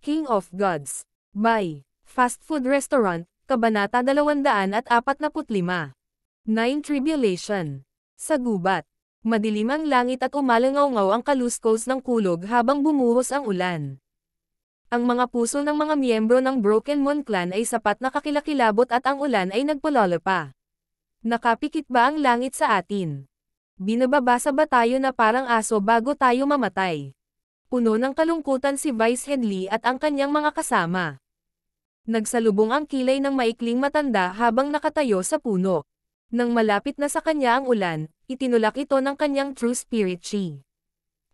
King of Gods. By Fast Food Restaurant, Kabanata 245. Nine Tribulation. Sa gubat. Madilim ang langit at umalangaw-ngaw ang kaluskos ng kulog habang bumuhos ang ulan. Ang mga puso ng mga miyembro ng Broken Moon Clan ay sapat na kakilakilabot at ang ulan ay nagpalolo pa. Nakapikit ba ang langit sa atin? Binababasa ba tayo na parang aso bago tayo mamatay? Puno ng kalungkutan si Vice Headley at ang kanyang mga kasama. Nagsalubong ang kilay ng maikling matanda habang nakatayo sa puno. Nang malapit na sa kanya ang ulan, itinulak ito ng kanyang True Spirit Chi.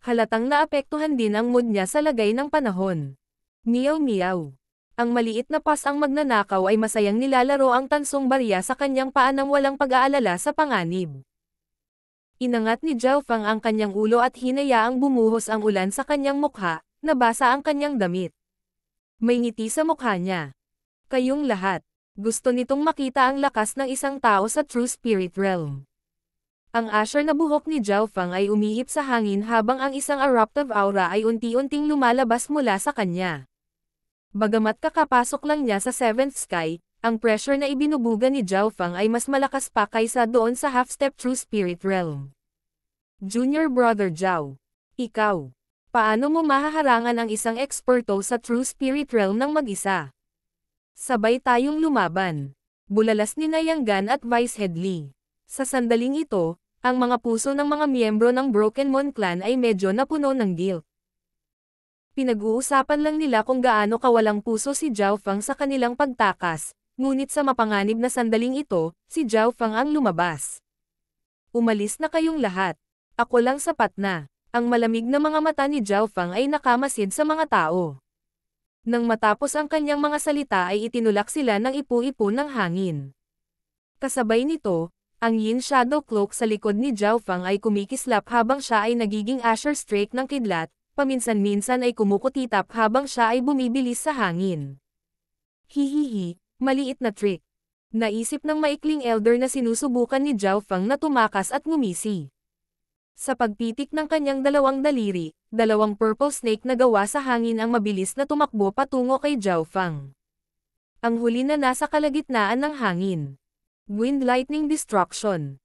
Halatang naapektuhan din ang mood niya sa lagay ng panahon. Meow meow. Ang maliit na pas ang magnanakaw ay masayang nilalaro ang tansong barya sa kanyang paa nang walang pag-aalala sa panganib. Inangat ni Zhao Fang ang kanyang ulo at hinayaang bumuhos ang ulan sa kanyang mukha, nabasa ang kanyang damit. May ngiti sa mukha niya. Kayong lahat, gusto nitong makita ang lakas ng isang tao sa True Spirit Realm. Ang asher na buhok ni Zhao Fang ay umihip sa hangin habang ang isang eruptive aura ay unti-unting lumalabas mula sa kanya. Bagamat kakapasok lang niya sa 7th Sky, ang pressure na ibinubuga ni Zhao Fang ay mas malakas pa kaysa doon sa half-step True Spirit Realm. Junior Brother Zhao, ikaw, paano mo mahaharangan ang isang eksperto sa True Spirit Realm ng mag-isa? Sabay tayong lumaban. Bulalas ni Yang Gan at Vice Headley. Sa sandaling ito, ang mga puso ng mga miyembro ng Broken Moon Clan ay medyo napuno ng guilt. Pinag-uusapan lang nila kung gaano kawalang puso si Zhao Fang sa kanilang pagtakas, ngunit sa mapanganib na sandaling ito, si Zhao Fang ang lumabas. Umalis na kayong lahat. Ako lang sapat na. Ang malamig na mga mata ni Zhao Fang ay nakamasid sa mga tao. Nang matapos ang kanyang mga salita ay itinulak sila ng ipu-ipu ng hangin. Kasabay nito, ang Yin Shadow Cloak sa likod ni Zhao Fang ay kumikislap habang siya ay nagiging Asher Streak ng kidlat, paminsan-minsan ay kumukutitap habang siya ay bumibilis sa hangin. Hihihi, maliit na trick. Naisip ng maikling elder na sinusubukan ni Zhao Fang na tumakas at ngumisi. Sa pagpitik ng kanyang dalawang daliri, dalawang purple snake na gawa sa hangin ang mabilis na tumakbo patungo kay Zhao Fang. Ang huli na nasa kalagitnaan ng hangin. Wind Lightning Destruction.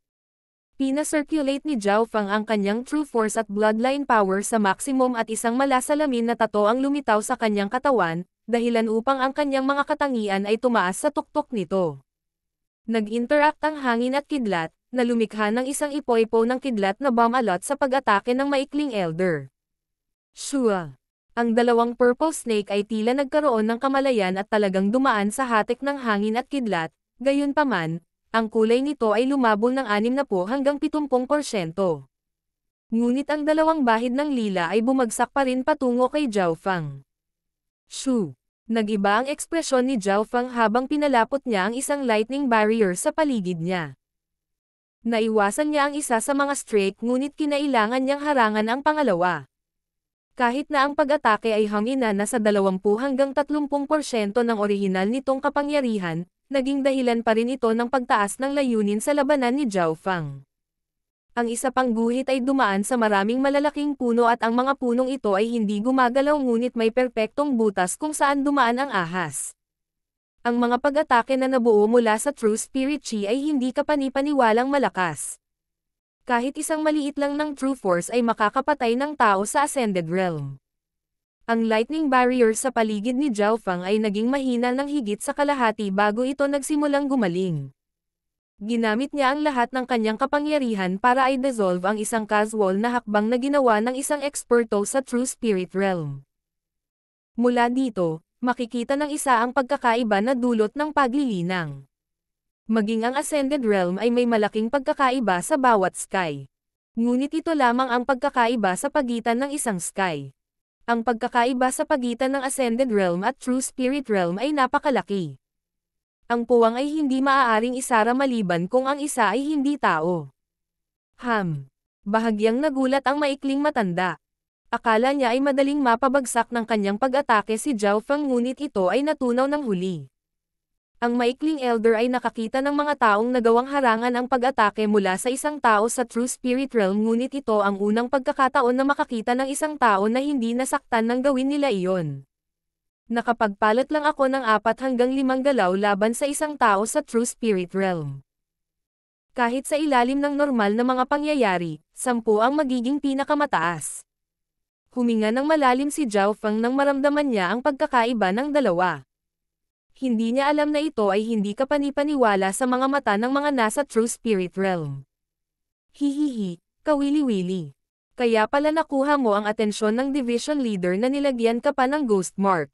Pina-circulate ni Zhao Fang ang kanyang True Force at Bloodline Power sa maximum at isang malasalamin na tato ang lumitaw sa kanyang katawan, dahilan upang ang kanyang mga katangian ay tumaas sa tuktok nito. Nag-interact ang hangin at kidlat, na lumikha ng isang ipo-ipo ng kidlat na bomb-alot sa pag-atake ng maikling elder. Shua! Ang dalawang purple snake ay tila nagkaroon ng kamalayan at talagang dumaan sa hatik ng hangin at kidlat, gayunpaman, ang kulay nito ay lumabol ng 60 hanggang 70%. Ngunit ang dalawang bahid ng lila ay bumagsak pa rin patungo kay Zhao Fang. Shoo! Nag-iba ang ekspresyon ni Zhao Fang habang pinalapot niya ang isang lightning barrier sa paligid niya. Naiwasan niya ang isa sa mga strike ngunit kinailangan niyang harangan ang pangalawa. Kahit na ang pag-atake ay hamina na sa 20 hanggang 30% ng orihinal nitong kapangyarihan, naging dahilan pa rin ito ng pagtaas ng layunin sa labanan ni Zhao Fang. Ang isa pang guhit ay dumaan sa maraming malalaking puno at ang mga punong ito ay hindi gumagalaw ngunit may perpektong butas kung saan dumaan ang ahas. Ang mga pag-atake na nabuo mula sa True Spirit Chi ay hindi kapani-paniwalang malakas. Kahit isang maliit lang ng True Force ay makakapatay ng tao sa Ascended Realm. Ang lightning barrier sa paligid ni Zhao Fang ay naging mahina ng higit sa kalahati bago ito nagsimulang gumaling. Ginamit niya ang lahat ng kanyang kapangyarihan para i-dissolve ang isang casual na hakbang na ginawa ng isang eksperto sa True Spirit Realm. Mula dito, makikita ng isa ang pagkakaiba na dulot ng paglilinang. Maging ang Ascended Realm ay may malaking pagkakaiba sa bawat sky. Ngunit ito lamang ang pagkakaiba sa pagitan ng isang sky. Ang pagkakaiba sa pagitan ng Ascended Realm at True Spirit Realm ay napakalaki. Ang puwang ay hindi maaaring isara maliban kung ang isa ay hindi tao. Bahagyang nagulat ang maikling matanda. Akala niya ay madaling mapabagsak ng kanyang pag-atake si Zhao Fang ngunit ito ay natunaw ng huli. Ang maikling elder ay nakakita ng mga taong nagawang harangan ang pag-atake mula sa isang tao sa True Spirit Realm ngunit ito ang unang pagkakataon na makakita ng isang tao na hindi nasaktan nang gawin nila iyon. Nakapagpalot lang ako ng 4 hanggang 5 galaw laban sa isang tao sa True Spirit Realm. Kahit sa ilalim ng normal na mga pangyayari, 10 ang magiging pinakamataas. Huminga ng malalim si Zhao Feng nang maramdaman niya ang pagkakaiba ng dalawa. Hindi niya alam na ito ay hindi kapanipaniwala sa mga mata ng mga nasa True Spirit Realm. Hihihi, kawili-wili. Kaya pala nakuha mo ang atensyon ng Division Leader na nilagyan ka pa ng ghost mark.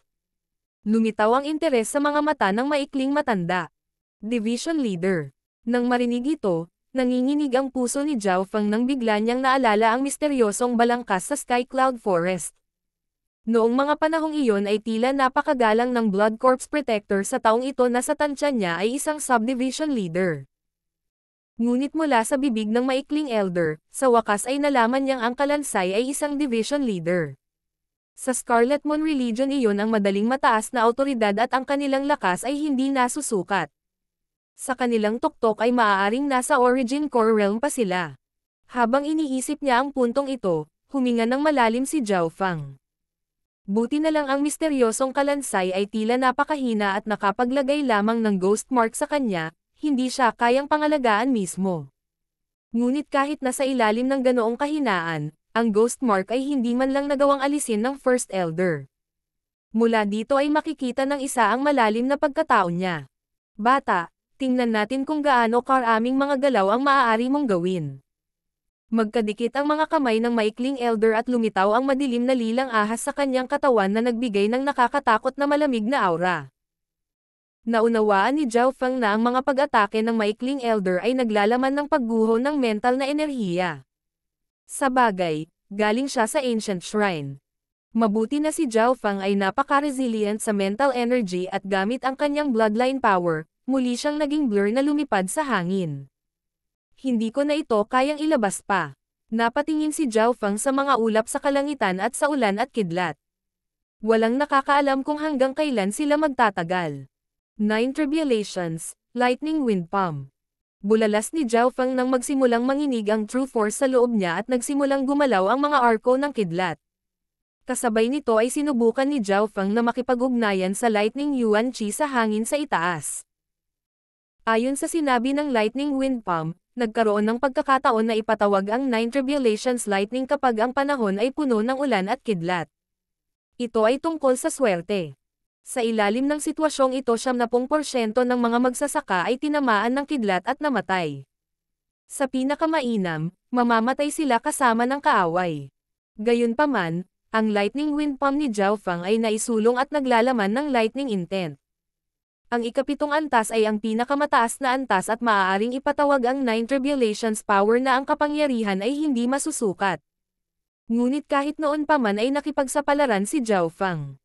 Lumitaw ang interes sa mga mata ng maikling matanda. Division Leader. Nang marinig ito, nanginginig ang puso ni Zhao Feng nang bigla niyang naalala ang misteryosong balangkas sa Sky Cloud Forest. Noong mga panahong iyon ay tila napakagalang ng Blood Corps Protector sa taong ito na sa tansya niya ay isang subdivision leader. Ngunit mula sa bibig ng maikling elder, sa wakas ay nalaman niyang ang kalansay ay isang division leader. Sa Scarlet Moon Religion iyon ang madaling mataas na autoridad at ang kanilang lakas ay hindi nasusukat. Sa kanilang tuktok ay maaaring nasa Origin Core Realm pa sila. Habang iniisip niya ang puntong ito, huminga ng malalim si Zhao Feng. Buti na lang ang misteryosong kalansay ay tila napakahina at nakapaglagay lamang ng ghost mark sa kanya, hindi siya kayang pangalagaan mismo. Ngunit kahit nasa ilalim ng ganoong kahinaan, ang ghost mark ay hindi man lang nagawang alisin ng First Elder. Mula dito ay makikita ng isa ang malalim na pagkatao niya. Bata, tingnan natin kung gaano karaming mga galaw ang maaari mong gawin. Magkadikit ang mga kamay ng maikling elder at lumitaw ang madilim na lilang ahas sa kanyang katawan na nagbigay ng nakakatakot na malamig na aura. Naunawaan ni Zhao Feng na ang mga pag-atake ng maikling elder ay naglalaman ng pagguho ng mental na enerhiya. Sa bagay, galing siya sa Ancient Shrine. Mabuti na si Zhao Feng ay napaka-resilient sa mental energy at gamit ang kanyang bloodline power, muli siyang naging blur na lumipad sa hangin. Hindi ko na ito kayang ilabas pa. Napatingin si Zhao Feng sa mga ulap sa kalangitan at sa ulan at kidlat. Walang nakakaalam kung hanggang kailan sila magtatagal. 9 Tribulations, Lightning Wind Palm. Bulalas ni Zhao Feng nang magsimulang manginig ang true force sa loob niya at nagsimulang gumalaw ang mga arko ng kidlat. Kasabay nito ay sinubukan ni Zhao Feng na makipag-ugnayan sa Lightning Yuan Qi sa hangin sa itaas. Ayon sa sinabi ng Lightning Wind Palm, nagkaroon ng pagkakataon na ipatawag ang 9 Tribulations Lightning kapag ang panahon ay puno ng ulan at kidlat. Ito ay tungkol sa swerte. Sa ilalim ng sitwasyong ito 70% ng mga magsasaka ay tinamaan ng kidlat at namatay. Sa pinakamainam, mamamatay sila kasama ng kaaway. Gayunpaman, ang Lightning Wind Palm ni Zhao Feng ay naisulong at naglalaman ng Lightning Intent. Ang ikapitong antas ay ang pinakamataas na antas at maaaring ipatawag ang 9 Tribulations power na ang kapangyarihan ay hindi masusukat. Ngunit kahit noon pa man ay nakipagsapalaran si Zhao Feng.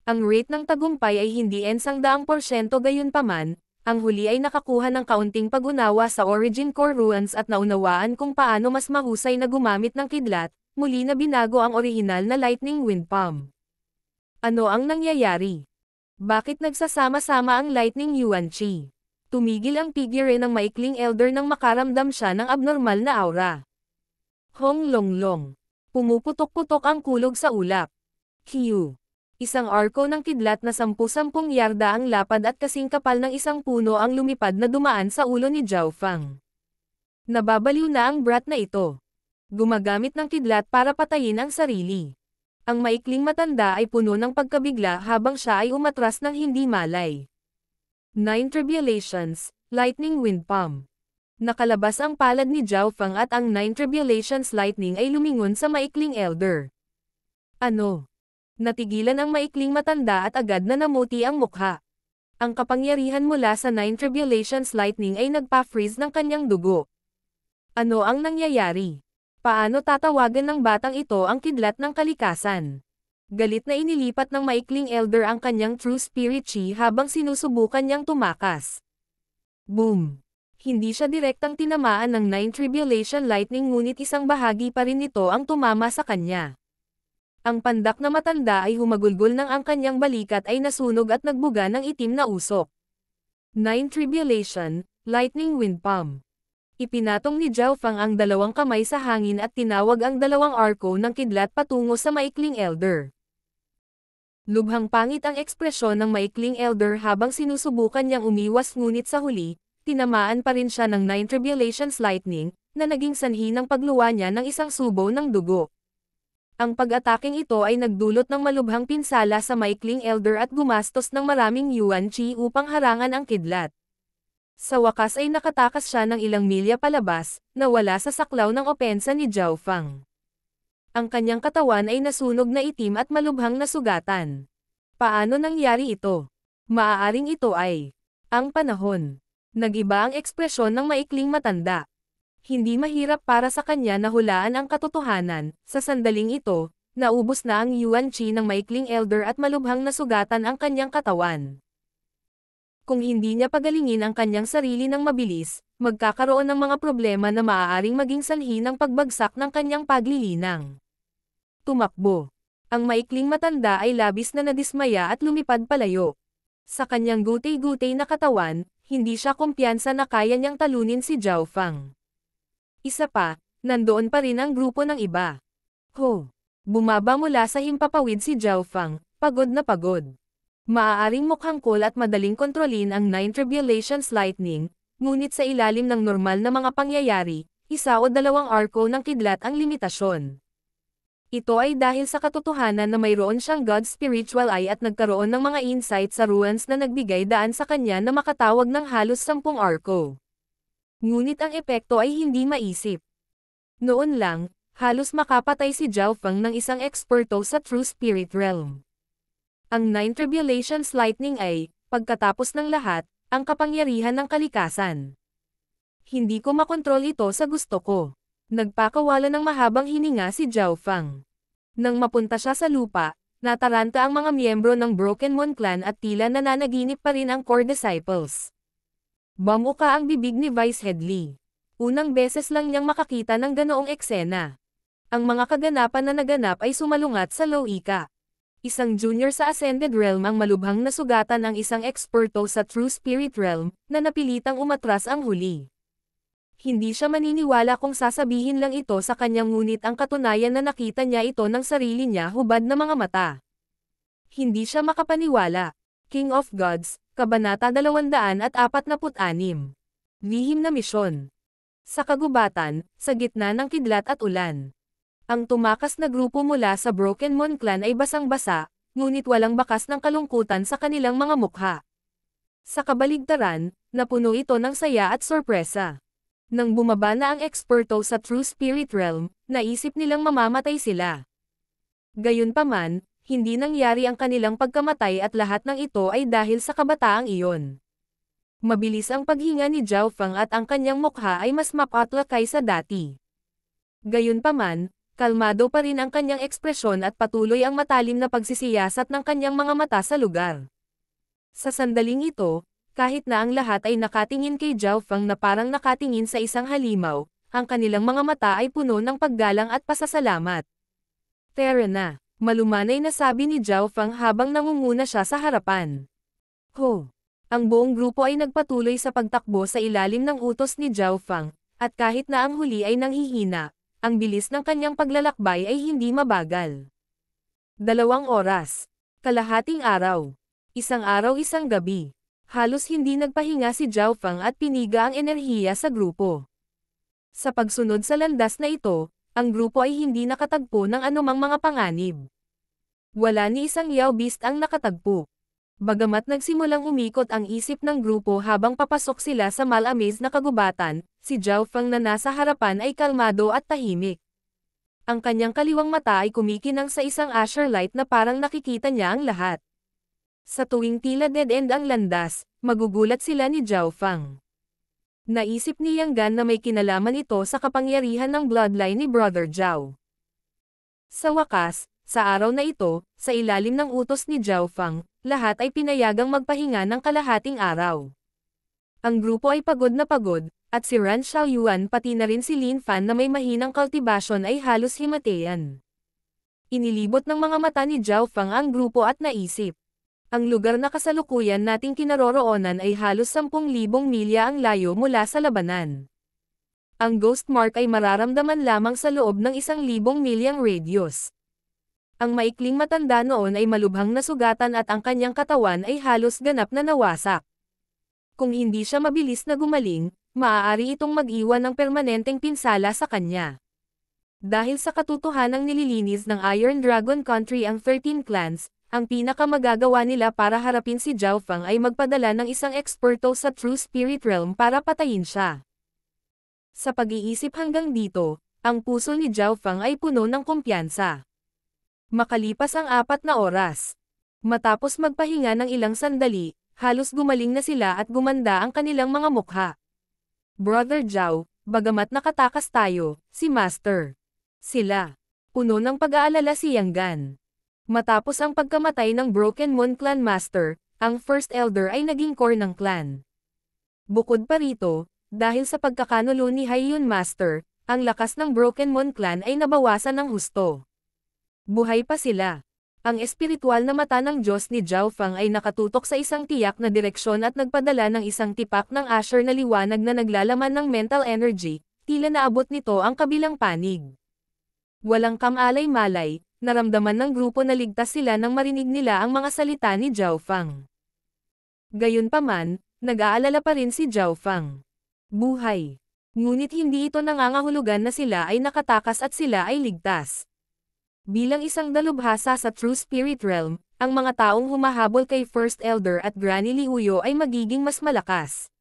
Ang rate ng tagumpay ay hindi 100% gayunpaman, ang huli ay nakakuha ng kaunting pag-unawa sa Origin Core Ruins at naunawaan kung paano mas mahusay na gumamit ng kidlat, muli na binago ang orihinal na Lightning Wind Palm. Ano ang nangyayari? Bakit nagsasama-sama ang Lightning Yuan Qi? Tumigil ang figure ng maikling elder nang makaramdam siya ng abnormal na aura. Hong Long Long. Pumuputok-putok ang kulog sa ulap. Q. Isang arko ng kidlat na 10-10 yarda ang lapad at kasing kapal ng isang puno ang lumipad na dumaan sa ulo ni Zhao Feng. Nababaliw na ang brat na ito. Gumagamit ng kidlat para patayin ang sarili. Ang maikling matanda ay puno ng pagkabigla habang siya ay umatras ng hindi malay. 9 Tribulations, Lightning Wind Palm. Nakalabas ang palad ni Zhao Feng at ang 9 Tribulations Lightning ay lumingon sa maikling elder. Ano? Natigilan ang maikling matanda at agad na namuti ang mukha. Ang kapangyarihan mula sa 9 Tribulations Lightning ay nagpa-freeze ng kanyang dugo. Ano ang nangyayari? Paano tatawagan ng batang ito ang kidlat ng kalikasan? Galit na inilipat ng maikling elder ang kanyang True Spirit Chi habang sinusubukan niyang tumakas. Boom! Hindi siya direktang tinamaan ng 9 Tribulation Lightning ngunit isang bahagi pa rin nito ang tumama sa kanya. Ang pandak na matanda ay humagulgol ng ang kanyang balikat ay nasunog at nagbuga ng itim na usok. 9 Tribulation, Lightning Wind Palm. Ipinatong ni Zhao Feng ang dalawang kamay sa hangin at tinawag ang dalawang arko ng kidlat patungo sa maikling elder. Lubhang pangit ang ekspresyon ng maikling elder habang sinusubukan niyang umiwas, ngunit sa huli, tinamaan pa rin siya ng Nine Tribulations Lightning, na naging sanhi ng pagluwa niya ng isang subo ng dugo. Ang pag-ataking ito ay nagdulot ng malubhang pinsala sa maikling elder at gumastos ng maraming yuan chi upang harangan ang kidlat. Sa wakas ay nakatakas siya ng ilang milya palabas, na wala sa saklaw ng opensa ni Zhao Fang. Ang kanyang katawan ay nasunog na itim at malubhang nasugatan. Paano nangyari ito? Maaaring ito ay ang panahon. Nag-iba ang ekspresyon ng maikling matanda. Hindi mahirap para sa kanya na hulaan ang katotohanan. Sa sandaling ito, naubos na ang yuan chi ng maikling elder at malubhang nasugatan ang kanyang katawan. Kung hindi niya pagalingin ang kanyang sarili ng mabilis, magkakaroon ng mga problema na maaaring maging sanhi ng pagbagsak ng kanyang paglilinang. Tumakbo. Ang maikling matanda ay labis na nadismaya at lumipad palayo. Sa kanyang gutay-gutay na katawan, hindi siya kumpiyansa na kaya niyang talunin si Zhao Fang. Isa pa, nandoon pa rin ang grupo ng iba. Bumaba mula sa himpapawid si Zhao Fang, pagod na pagod. Maaaring mukhang cool at madaling kontrolin ang Nine Tribulations Lightning, ngunit sa ilalim ng normal na mga pangyayari, isa o dalawang arko ng kidlat ang limitasyon. Ito ay dahil sa katotohanan na mayroon siyang God's spiritual eye at nagkaroon ng mga insight sa ruins na nagbigay daan sa kanya na makatawag ng halos 10 arko. Ngunit ang epekto ay hindi maisip. Noon lang, halos makapatay si Zhao Fang ng isang eksperto sa True Spirit Realm. Ang Nine Tribulations Lightning ay, pagkatapos ng lahat, ang kapangyarihan ng kalikasan. Hindi ko makontrol ito sa gusto ko. Nagpakawala ng mahabang hininga si Zhao Fang. Nang mapunta siya sa lupa, nataranta ang mga miyembro ng Broken Moon Clan at tila nananaginip pa rin ang core disciples. Bamuka ang bibig ni Vice Headley. Unang beses lang niyang makakita ng ganoong eksena. Ang mga kaganapan na naganap ay sumalungat sa Loika. Isang junior sa Ascended Realm ang malubhang nasugatan ang isang eksperto sa True Spirit Realm, na napilitang umatras ang huli. Hindi siya maniniwala kung sasabihin lang ito sa kanyang, ngunit ang katunayan na nakita niya ito ng sarili niya hubad na mga mata. Hindi siya makapaniwala. King of Gods, Kabanata 246. Lihim na misyon. Sa kagubatan, sa gitna ng kidlat at ulan. Ang tumakas na grupo mula sa Broken Moon Clan ay basang-basa, ngunit walang bakas ng kalungkutan sa kanilang mga mukha. Sa kabaligtaran, napuno ito ng saya at sorpresa. Nang bumaba na ang eksperto sa True Spirit Realm, naisip nilang mamamatay sila. Gayunpaman, hindi nangyari ang kanilang pagkamatay at lahat ng ito ay dahil sa kabataang iyon. Mabilis ang paghinga ni Zhao Fang at ang kanyang mukha ay mas mapatla kaysa dati. Gayunpaman, kalmado pa rin ang kanyang ekspresyon at patuloy ang matalim na pagsisiyasat ng kanyang mga mata sa lugar. Sa sandaling ito, kahit na ang lahat ay nakatingin kay Zhao Fang na parang nakatingin sa isang halimaw, ang kanilang mga mata ay puno ng paggalang at pasasalamat. Tara na, malumanay na sabi ni Zhao Fang habang nangunguna siya sa harapan. Ang buong grupo ay nagpatuloy sa pagtakbo sa ilalim ng utos ni Zhao Fang, at kahit na ang huli ay nanghihina, ang bilis ng kanyang paglalakbay ay hindi mabagal. 2 oras. Kalahating araw. Isang araw isang gabi. Halos hindi nagpahinga si Zhao Fang at piniga ang enerhiya sa grupo. Sa pagsunod sa landas na ito, ang grupo ay hindi nakatagpo ng anumang mga panganib. Wala ni isang Yao Beast ang nakatagpo. Bagamat nagsimulang umikot ang isip ng grupo habang papasok sila sa malamiz na kagubatan, si Zhao Fang na nasa harapan ay kalmado at tahimik. Ang kanyang kaliwang mata ay kumikinang sa isang Asher light na parang nakikita niya ang lahat. Sa tuwing tila dead-end ang landas, magugulat sila ni Zhao Fang. Naisip ni Yang Gan na may kinalaman ito sa kapangyarihan ng bloodline ni Brother Zhao. Sa wakas, sa araw na ito, sa ilalim ng utos ni Zhao Fang, lahat ay pinayagang magpahinga ng kalahating araw. Ang grupo ay pagod na pagod, at si Ran Xiaoyuan pati na rin si Lin Fan na may mahinang kultibasyon ay halos himatayan. Inilibot ng mga mata ni Zhao Fang ang grupo at naisip. Ang lugar na kasalukuyan nating kinaroroonan ay halos 10,000 milya ang layo mula sa labanan. Ang ghost mark ay mararamdaman lamang sa loob ng 1,000 milyang radius. Ang maikling matanda noon ay malubhang nasugatan at ang kanyang katawan ay halos ganap na nawasak. Kung hindi siya mabilis na gumaling, maaari itong mag-iwan ng permanenteng pinsala sa kanya. Dahil sa katotohanang nililinis ng Iron Dragon Country ang 13 clans, ang pinakamagagawa nila para harapin si Zhao Fang ay magpadala ng isang eksperto sa True Spirit Realm para patayin siya. Sa pag-iisip hanggang dito, ang puso ni Zhao Fang ay puno ng kumpiyansa. Makalipas ang 4 na oras. Matapos magpahinga ng ilang sandali, halos gumaling na sila at gumanda ang kanilang mga mukha. Brother Zhao, bagamat nakatakas tayo, si Master. Sila. Puno ng pag-aalala si Yang Gan. Matapos ang pagkamatay ng Broken Moon Clan Master, ang First Elder ay naging core ng clan. Bukod pa rito, dahil sa pagkakanulo ni Haiyun Master, ang lakas ng Broken Moon Clan ay nabawasan ng husto. Buhay pa sila. Ang espiritual na mata ng Diyos ni Zhao Fang ay nakatutok sa isang tiyak na direksyon at nagpadala ng isang tipak ng Asher na liwanag na naglalaman ng mental energy, tila naabot nito ang kabilang panig. Walang kamalay-malay, naramdaman ng grupo na ligtas sila nang marinig nila ang mga salita ni Zhao Fang. Gayunpaman, nag-aalala pa rin si Zhao Fang. Buhay. Ngunit hindi ito nangangahulugan na sila ay nakatakas at sila ay ligtas. Bilang isang dalubhasa sa True Spirit Realm, ang mga taong humahabol kay First Elder at Granny Liuyo ay magiging mas malakas.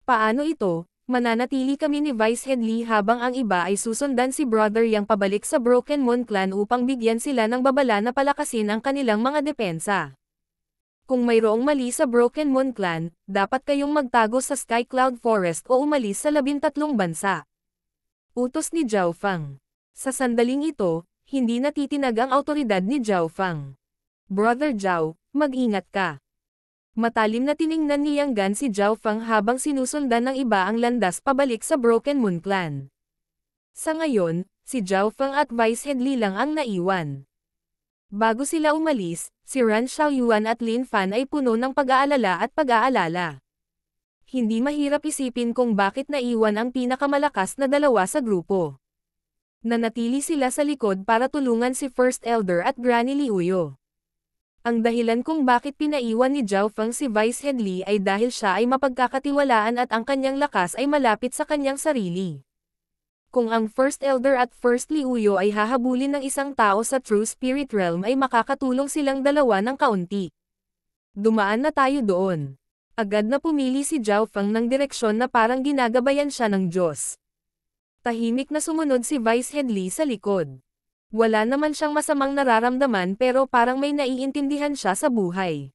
Paano ito? Mananatili kami ni Vice Head Lee habang ang iba ay susundan si Brother Yang pabalik sa Broken Moon Clan upang bigyan sila ng babala na palakasin ang kanilang mga depensa. Kung mayroong mali sa Broken Moon Clan, dapat kayong magtago sa Sky Cloud Forest o umalis sa 13 bansa. Utos ni Zhao Fang. Sa sandaling ito, hindi natitinag ang awtoridad ni Zhao Fang. Brother Zhao, mag-ingat ka. Matalim na tiningnan ni Yang Gan si Zhao Fang habang sinusundan ng iba ang landas pabalik sa Broken Moon Clan. Sa ngayon, si Zhao Fang at Vice Head Lee lang ang naiwan. Bago sila umalis, si Ran Xiaoyuan at Lin Fan ay puno ng pag-aalala at pag-aalala. Hindi mahirap isipin kung bakit naiwan ang pinakamalakas na dalawa sa grupo. Nanatili sila sa likod para tulungan si First Elder at Granny Liuyo. Ang dahilan kung bakit pinaiwan ni Zhao Fang si Vice Head Lee ay dahil siya ay mapagkakatiwalaan at ang kanyang lakas ay malapit sa kanyang sarili. Kung ang First Elder at First Liuyo ay hahabulin ng isang tao sa True Spirit Realm ay makakatulong silang dalawa ng kaunti. Dumaan na tayo doon. Agad na pumili si Zhao Fang ng direksyon na parang ginagabayan siya ng Diyos. Tahimik na sumunod si Vice Head Lee sa likod. Wala naman siyang masamang nararamdaman pero parang may naiintindihan siya sa buhay.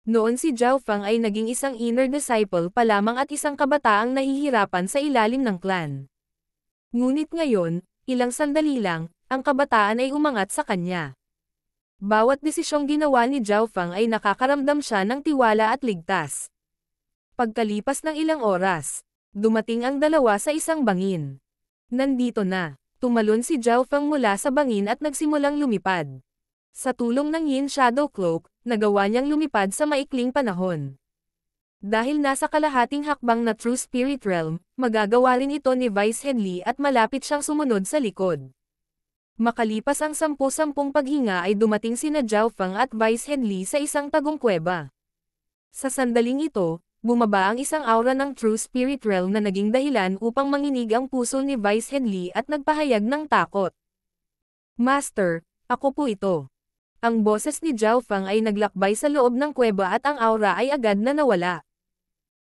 Noon si Zhao Fang ay naging isang inner disciple pa lamang at isang kabataang nahihirapan sa ilalim ng clan. Ngunit ngayon, ilang sandali lang, ang kabataan ay umangat sa kanya. Bawat desisyong ginawa ni Zhao Fang ay nakakaramdam siya ng tiwala at ligtas. Pagkalipas ng ilang oras, dumating ang dalawa sa isang bangin. Nandito na. Tumalon si Zhao Fang mula sa bangin at nagsimulang lumipad. Sa tulong ng Yin Shadow Cloak, nagawa niyang lumipad sa maikling panahon. Dahil nasa kalahating hakbang na True Spirit Realm, magagawa rin ito ni Vice Head Lee at malapit siyang sumunod sa likod. Makalipas ang 10 paghinga ay dumating sina Zhao Fang at Vice Head Lee sa isang tagong kuweba. Sa sandaling ito, bumaba ang isang aura ng True Spirit Realm na naging dahilan upang manginig ang puso ni Vice Head Lee at nagpahayag ng takot. Master, ako po ito. Ang boses ni Zhao Fang ay naglakbay sa loob ng kuweba at ang aura ay agad na nawala.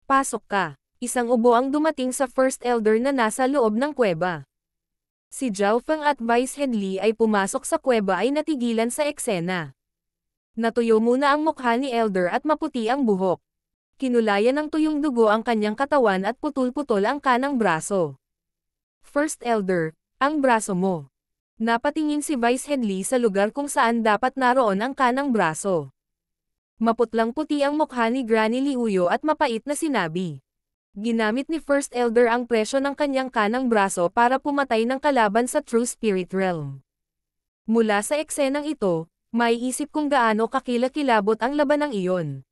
Pasok ka. Isang ubo ang dumating sa First Elder na nasa loob ng kuweba. Si Zhao Fang at Vice Head Lee ay pumasok sa kuweba ay natigilan sa eksena. Natuyo muna ang mukha ni Elder at maputi ang buhok. Kinulayan ng tuyong dugo ang kanyang katawan at putol-putol ang kanang braso. First Elder, ang braso mo. Napatingin si Vice Head Lee sa lugar kung saan dapat naroon ang kanang braso. Maputlang puti ang mukha ni Granny Liuyo at mapait na sinabi. Ginamit ni First Elder ang presyo ng kanyang kanang braso para pumatay ng kalaban sa True Spirit Realm. Mula sa eksenang ito, maiisip kung gaano kakilakilabot ang labanang iyon.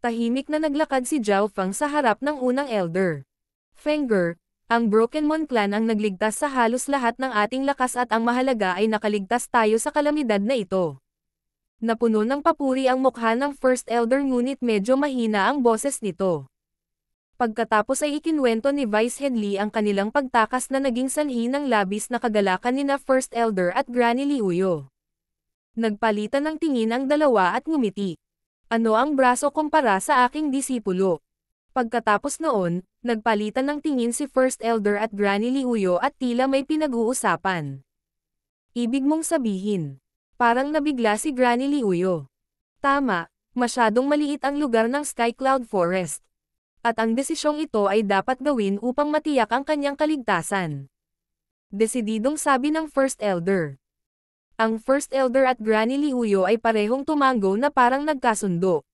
Tahimik na naglakad si Zhao Fang sa harap ng unang elder. Fenger, Ang Brokenmon clan ang nagligtas sa halos lahat ng ating lakas at ang mahalaga ay nakaligtas tayo sa kalamidad na ito. Napuno ng papuri ang mukha ng First Elder ngunit medyo mahina ang boses nito. Pagkatapos ay ikinwento ni Vice Headley ang kanilang pagtakas na naging sanhi ng labis na kagalakan nina First Elder at Granny Liuyo. Nagpalitan ng tingin ang dalawa at ngumiti. Ano ang braso kumpara sa aking disipulo? Pagkatapos noon, nagpalitan ng tingin si First Elder at Granny Liuyo at tila may pinag-uusapan. Ibig mong sabihin? Parang nabigla si Granny Liuyo. Tama, masyadong maliit ang lugar ng Sky Cloud Forest. At ang desisyong ito ay dapat gawin upang matiyak ang kanyang kaligtasan. Desididong sabi ng First Elder. Ang First Elder at Granny Liuyo ay parehong tumango na parang nagkasundo.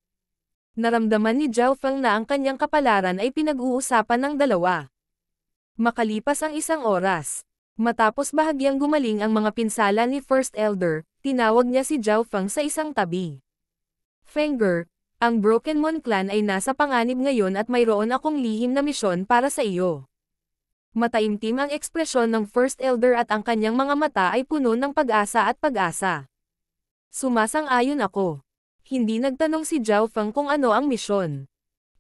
Naramdaman ni Zhao Feng na ang kanyang kapalaran ay pinag-uusapan ng dalawa. Makalipas ang isang oras, matapos bahagyang gumaling ang mga pinsala ni First Elder, tinawag niya si Zhao Feng sa isang tabi. Fenger, ang Brokenmon clan ay nasa panganib ngayon at mayroon akong lihim na misyon para sa iyo. Mataimtim ang ekspresyon ng First Elder at ang kanyang mga mata ay puno ng pag-asa at pag-asa. Sumasang-ayon ako. Hindi nagtanong si Zhao Feng kung ano ang misyon.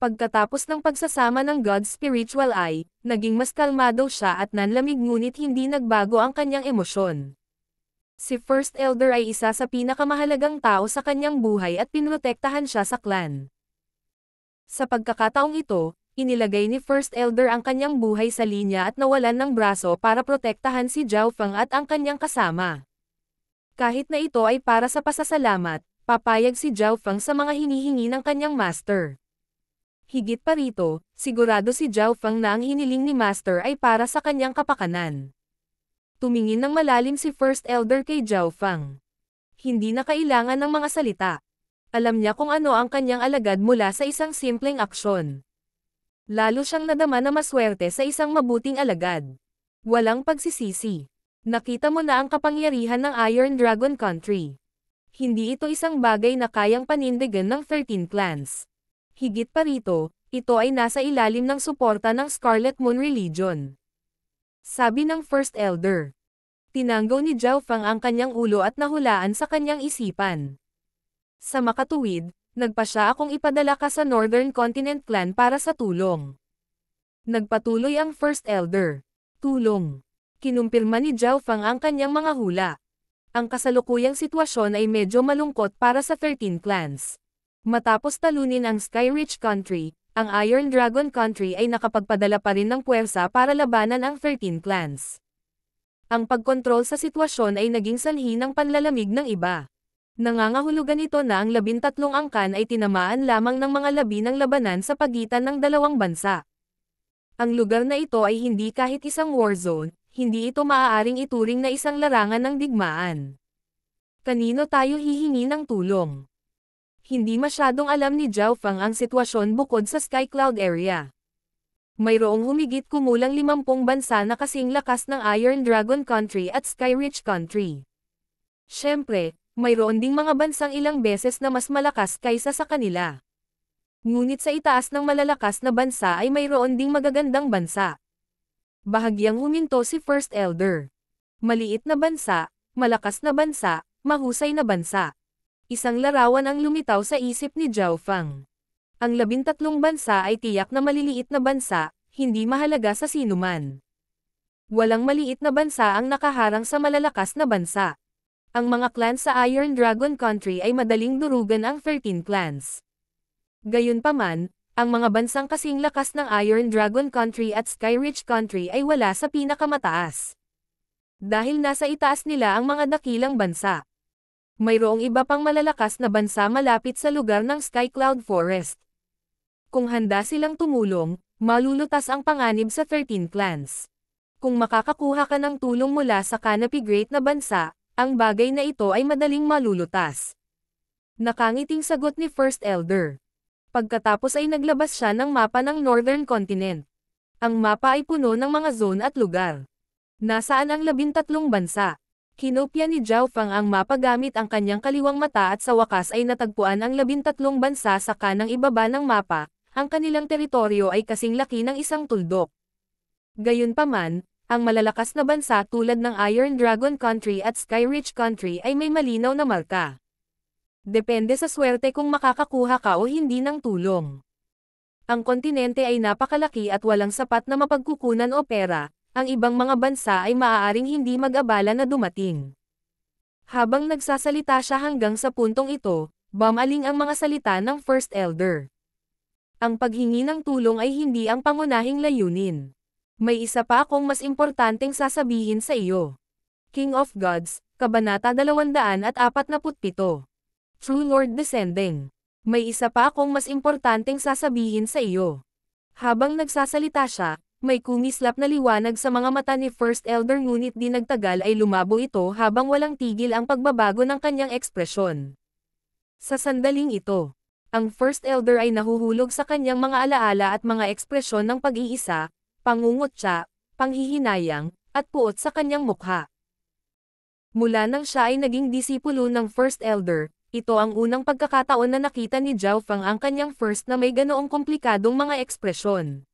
Pagkatapos ng pagsasama ng God's Spiritual Eye, naging mas kalmado siya at nanlamig ngunit hindi nagbago ang kanyang emosyon. Si First Elder ay isa sa pinakamahalagang tao sa kanyang buhay at pinrotektahan siya sa clan. Sa pagkakataong ito, inilagay ni First Elder ang kanyang buhay sa linya at nawalan ng braso para protektahan si Zhao Feng at ang kanyang kasama. Kahit na ito ay para sa pasasalamat, papayag si Zhao Feng sa mga hinihingi ng kanyang master. Higit pa rito, sigurado si Zhao Feng na ang hiniling ni master ay para sa kanyang kapakanan. Tumingin ng malalim si First Elder kay Zhao Feng. Hindi na kailangan ng mga salita. Alam niya kung ano ang kanyang alagad mula sa isang simpleng aksyon. Lalo siyang nadama na maswerte sa isang mabuting alagad. Walang pagsisisi. Nakita mo na ang kapangyarihan ng Iron Dragon Country. Hindi ito isang bagay na kayang panindigan ng 13 clans. Higit pa rito, ito ay nasa ilalim ng suporta ng Scarlet Moon Religion. Sabi ng First Elder. Tinanggaw ni Zhao Feng ang kanyang ulo at nahulaan sa kanyang isipan. Sa makatuwid, nagpa siya akong ipadala ka sa Northern Continent Clan para sa tulong. Nagpatuloy ang First Elder. Tulong. Kinumpirma ni Zhao Feng ang kanyang mga hula. Ang kasalukuyang sitwasyon ay medyo malungkot para sa 13 clans. Matapos talunin ang Sky Rich Country, ang Iron Dragon Country ay nakapagpadala pa rin ng puwersa para labanan ang 13 clans. Ang pagkontrol sa sitwasyon ay naging sanhi ng panlalamig ng iba. Nangangahulugan ito na ang 13 angkan ay tinamaan lamang ng mga labi ng labanan sa pagitan ng dalawang bansa. Ang lugar na ito ay hindi kahit isang war zone, hindi ito maaaring ituring na isang larangan ng digmaan. Kanino tayo hihingi ng tulong? Hindi masyadong alam ni Zhao Feng ang sitwasyon bukod sa Sky Cloud area. Mayroong humigit kumulang 50 bansa na kasing lakas ng Iron Dragon Country at Sky Rich Country. Siyempre, mayroon ding mga bansang ilang beses na mas malakas kaysa sa kanila. Ngunit sa itaas ng malalakas na bansa ay mayroon ding magagandang bansa. Bahagyang huminto si First Elder. Maliit na bansa, malakas na bansa, mahusay na bansa. Isang larawan ang lumitaw sa isip ni Zhao Feng. Ang 13 bansa ay tiyak na maliliit na bansa, hindi mahalaga sa sinuman. Walang maliit na bansa ang nakaharang sa malalakas na bansa. Ang mga clans sa Iron Dragon Country ay madaling durugan ang 13 clans. Gayunpaman, ang mga bansang kasing lakas ng Iron Dragon Country at Sky Rich Country ay wala sa pinakamataas. Dahil nasa itaas nila ang mga dakilang bansa. Mayroong iba pang malalakas na bansa malapit sa lugar ng Sky Cloud Forest. Kung handa silang tumulong, malulutas ang panganib sa 13 clans. Kung makakakuha ka ng tulong mula sa Canopy Great na bansa, ang bagay na ito ay madaling malulutas. Nakangiting sagot ni First Elder. Pagkatapos ay naglabas siya ng mapa ng Northern Continent. Ang mapa ay puno ng mga zone at lugar. Nasaan ang 13 bansa? Kinopya ni Zhao Feng ang mapa gamit ang kanyang kaliwang mata at sa wakas ay natagpuan ang 13 bansa sa kanang ibaba ng mapa, ang kanilang teritoryo ay kasing laki ng isang tuldok. Gayunpaman, ang malalakas na bansa tulad ng Iron Dragon Country at Sky Rich Country ay may malinaw na marka. Depende sa swerte kung makakakuha ka o hindi ng tulong. Ang kontinente ay napakalaki at walang sapat na mapagkukunan o pera, ang ibang mga bansa ay maaaring hindi mag-abala na dumating. Habang nagsasalita siya hanggang sa puntong ito, bumaling ang mga salita ng First Elder. Ang paghingi ng tulong ay hindi ang pangunahing layunin. May isa pa akong mas importanteng sasabihin sa iyo. King of Gods, Kabanata 247. True Lord Descending. May isa pa akong mas importanteng sasabihin sa iyo. Habang nagsasalita siya, may kumislap na liwanag sa mga mata ni First Elder ngunit di nagtagal ay lumabo ito habang walang tigil ang pagbabago ng kanyang ekspresyon. Sa sandaling ito, ang First Elder ay nahuhulog sa kanyang mga alaala at mga ekspresyon ng pag-iisa, pangungutya, panghihinayang, at puot sa kanyang mukha. Mula nang siya ay naging disipulo ng First Elder, ito ang unang pagkakataon na nakita ni Zhao Feng ang kanyang first na may ganoong komplikadong mga ekspresyon.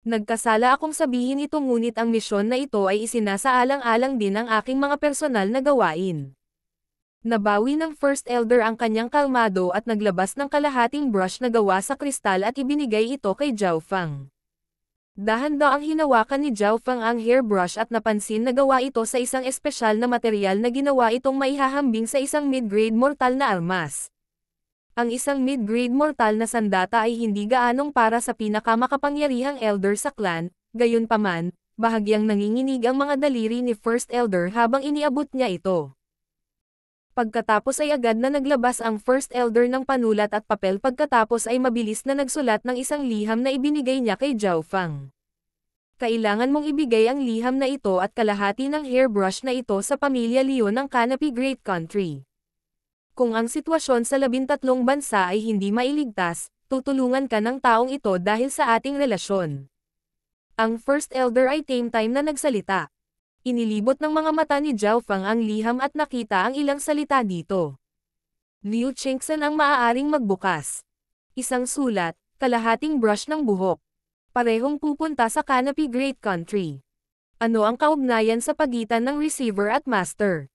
Nagkasala akong sabihin ito ngunit ang misyon na ito ay isinasaalang-alang din ang aking mga personal na gawain. Nabawi ng First Elder ang kanyang kalmado at naglabas ng kalahating brush na gawa sa kristal at ibinigay ito kay Zhao Feng. Dahan-daang hinawakan ni Zhao Feng ang hairbrush at napansin na gawa ito sa isang espesyal na material na ginawa itong maihahambing sa isang mid-grade mortal na almas. Ang isang mid-grade mortal na sandata ay hindi gaanong para sa pinakamakapangyarihang elder sa clan, gayunpaman, bahagyang nanginginig ang mga daliri ni First Elder habang iniabot niya ito. Pagkatapos ay agad na naglabas ang First Elder ng panulat at papel pagkatapos ay mabilis na nagsulat ng isang liham na ibinigay niya kay Zhao Feng. Kailangan mong ibigay ang liham na ito at kalahati ng hairbrush na ito sa pamilya Leon ng Canopy Great Country. Kung ang sitwasyon sa 13 bansa ay hindi mailigtas, tutulungan ka ng taong ito dahil sa ating relasyon. Ang First Elder ay time na nagsalita. Inilibot ng mga mata ni Zhao Feng ang liham at nakita ang ilang salita dito. Liu Qingxan ang maaaring magbukas. Isang sulat, kalahating brush ng buhok. Parehong pupunta sa Canopy Great Country. Ano ang kaugnayan sa pagitan ng receiver at master?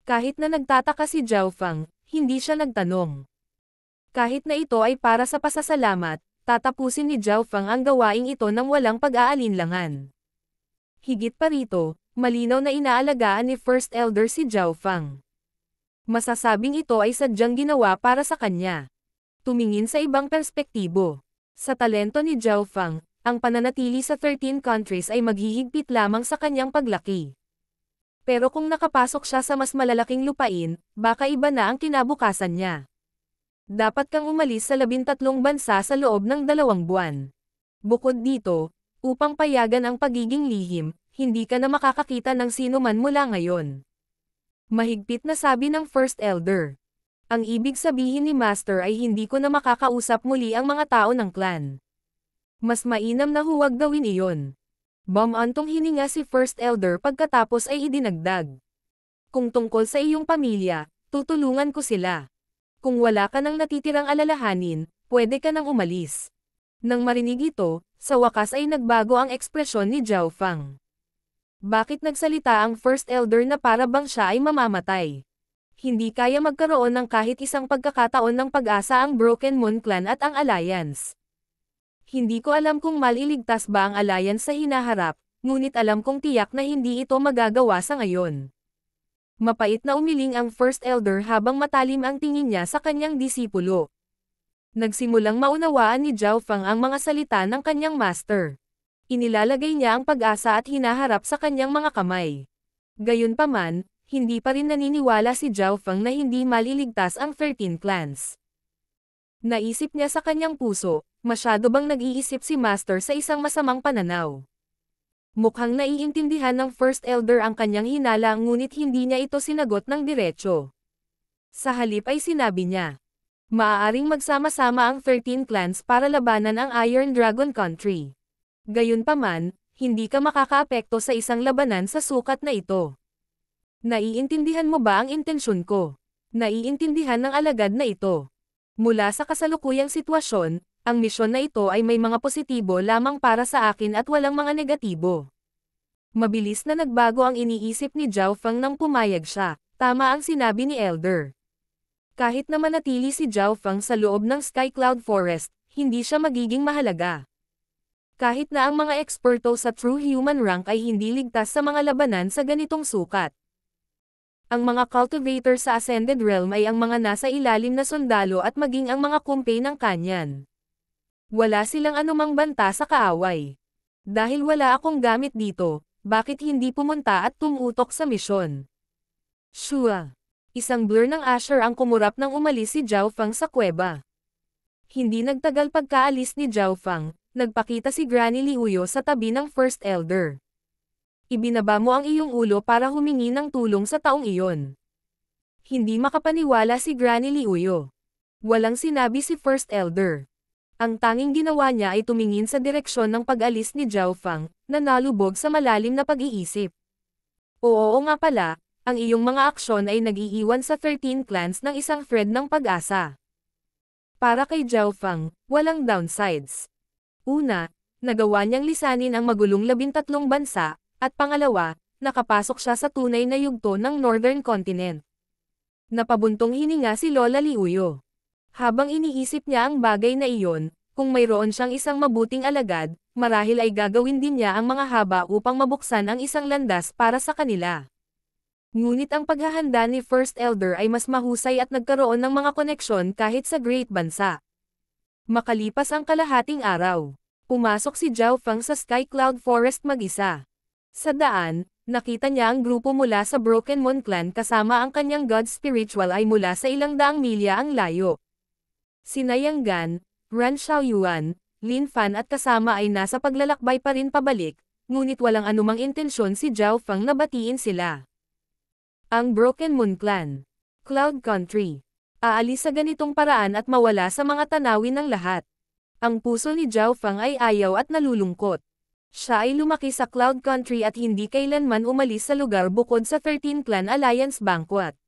Kahit na nagtataka si Zhao Feng, hindi siya nagtanong. Kahit na ito ay para sa pasasalamat, tatapusin ni Zhao Feng ang gawaing ito nang walang pag-aalinlangan. Higit pa rito, malinaw na inaalagaan ni First Elder si Zhao Feng. Masasabing ito ay sadyang ginawa para sa kanya. Tumingin sa ibang perspektibo. Sa talento ni Zhao Feng, ang pananatili sa 13 countries ay maghihigpit lamang sa kanyang paglaki. Pero kung nakapasok siya sa mas malalaking lupain, baka iba na ang kinabukasan niya. Dapat kang umalis sa 13 bansa sa loob ng 2 buwan. Bukod dito, upang payagan ang pagiging lihim, hindi ka na makakakita ng sino man mula ngayon. Mahigpit na sabi ng First Elder. Ang ibig sabihin ni Master ay hindi ko na makakausap muli ang mga tao ng clan. Mas mainam na huwag gawin iyon. Bumantong hininga si First Elder pagkatapos ay idinagdag. Kung tungkol sa iyong pamilya, tutulungan ko sila. Kung wala ka nang natitirang alalahanin, pwede ka nang umalis. Nang marinig ito, sa wakas ay nagbago ang ekspresyon ni Zhao Feng. Bakit nagsalita ang First Elder na para bang siya ay mamamatay? Hindi kaya magkaroon ng kahit isang pagkakataon ng pag-asa ang Broken Moon Clan at ang Alliance. Hindi ko alam kung maliligtas ba ang Alliance sa hinaharap, ngunit alam kong tiyak na hindi ito magagawa sa ngayon. Mapait na umiling ang First Elder habang matalim ang tingin niya sa kanyang disipulo. Nagsimulang maunawaan ni Zhao Feng ang mga salita ng kanyang master. Inilalagay niya ang pag-asa at hinaharap sa kanyang mga kamay. Gayunpaman, hindi pa rin naniniwala si Zhao Feng na hindi maliligtas ang 13 clans. Naisip niya sa kanyang puso, masyado bang nag-iisip si Master sa isang masamang pananaw? Mukhang naiintindihan ng First Elder ang kanyang hinala ngunit hindi niya ito sinagot ng diretso. Sa halip ay sinabi niya, maaaring magsama-sama ang 13 clans para labanan ang Iron Dragon Country. Gayunpaman, hindi ka makakaapekto sa isang labanan sa sukat na ito. Naiintindihan mo ba ang intensyon ko? Naiintindihan ng alagad na ito. Mula sa kasalukuyang sitwasyon, Ang misyon na ito ay may mga positibo lamang para sa akin at walang mga negatibo. Mabilis na nagbago ang iniisip ni Zhao Feng nang pumayag siya. Tama ang sinabi ni Elder. Kahit na manatili si Zhao Feng sa loob ng Sky Cloud Forest, hindi siya magiging mahalaga. Kahit na ang mga eksperto sa True Human Rank ay hindi ligtas sa mga labanan sa ganitong sukat. Ang mga cultivator sa Ascended Realm ay ang mga nasa ilalim na sundalo at maging ang mga kumpe ng kanyan. Wala silang anumang banta sa kaaway. Dahil wala akong gamit dito, bakit hindi pumunta at tumutok sa misyon? Shua. Isang blur ng Asher ang kumurap nang umalis si Zhao Feng sa kuweba. Hindi nagtagal pagkaalis ni Zhao Feng, nagpakita si Granny Liuyo sa tabi ng First Elder. Ibinaba mo ang iyong ulo para humingi ng tulong sa taong iyon. Hindi makapaniwala si Granny Liuyo. Walang sinabi si First Elder. Ang tanging ginawa niya ay tumingin sa direksyon ng pag-alis ni Zhao Feng, na nalubog sa malalim na pag-iisip. Oo nga pala, ang iyong mga aksyon ay nag-iiwan sa 13 clans ng isang thread ng pag-asa. Para kay Zhao Feng, walang downsides. Una, nagawa niyang lisanin ang magulong 13 bansa, at pangalawa, nakapasok siya sa tunay na yugto ng Northern Continent. Napabuntong hininga si Lola Liuyo. Habang iniisip niya ang bagay na iyon, kung mayroon siyang isang mabuting alagad, marahil ay gagawin din niya ang mga haba upang mabuksan ang isang landas para sa kanila. Ngunit ang paghahanda ni First Elder ay mas mahusay at nagkaroon ng mga koneksyon kahit sa Great Bansa. Makalipas ang kalahating araw, pumasok si Zhao Feng sa Sky Cloud Forest mag-isa. Sa daan, nakita niya ang grupo mula sa Broken Moon Clan kasama ang kanyang god spiritual ay mula sa ilang daang milya ang layo. Sina Yang Gan, Ran Xiaoyuan, Lin Fan at kasama ay nasa paglalakbay pa rin pabalik, ngunit walang anumang intensyon si Zhao Feng na batiin sila. Ang Broken Moon Clan. Cloud Country. Aalis sa ganitong paraan at mawala sa mga tanawin ng lahat. Ang puso ni Zhao Feng ay ayaw at nalulungkot. Siya ay lumaki sa Cloud Country at hindi kailanman umalis sa lugar bukod sa 13 Clan Alliance Banquet.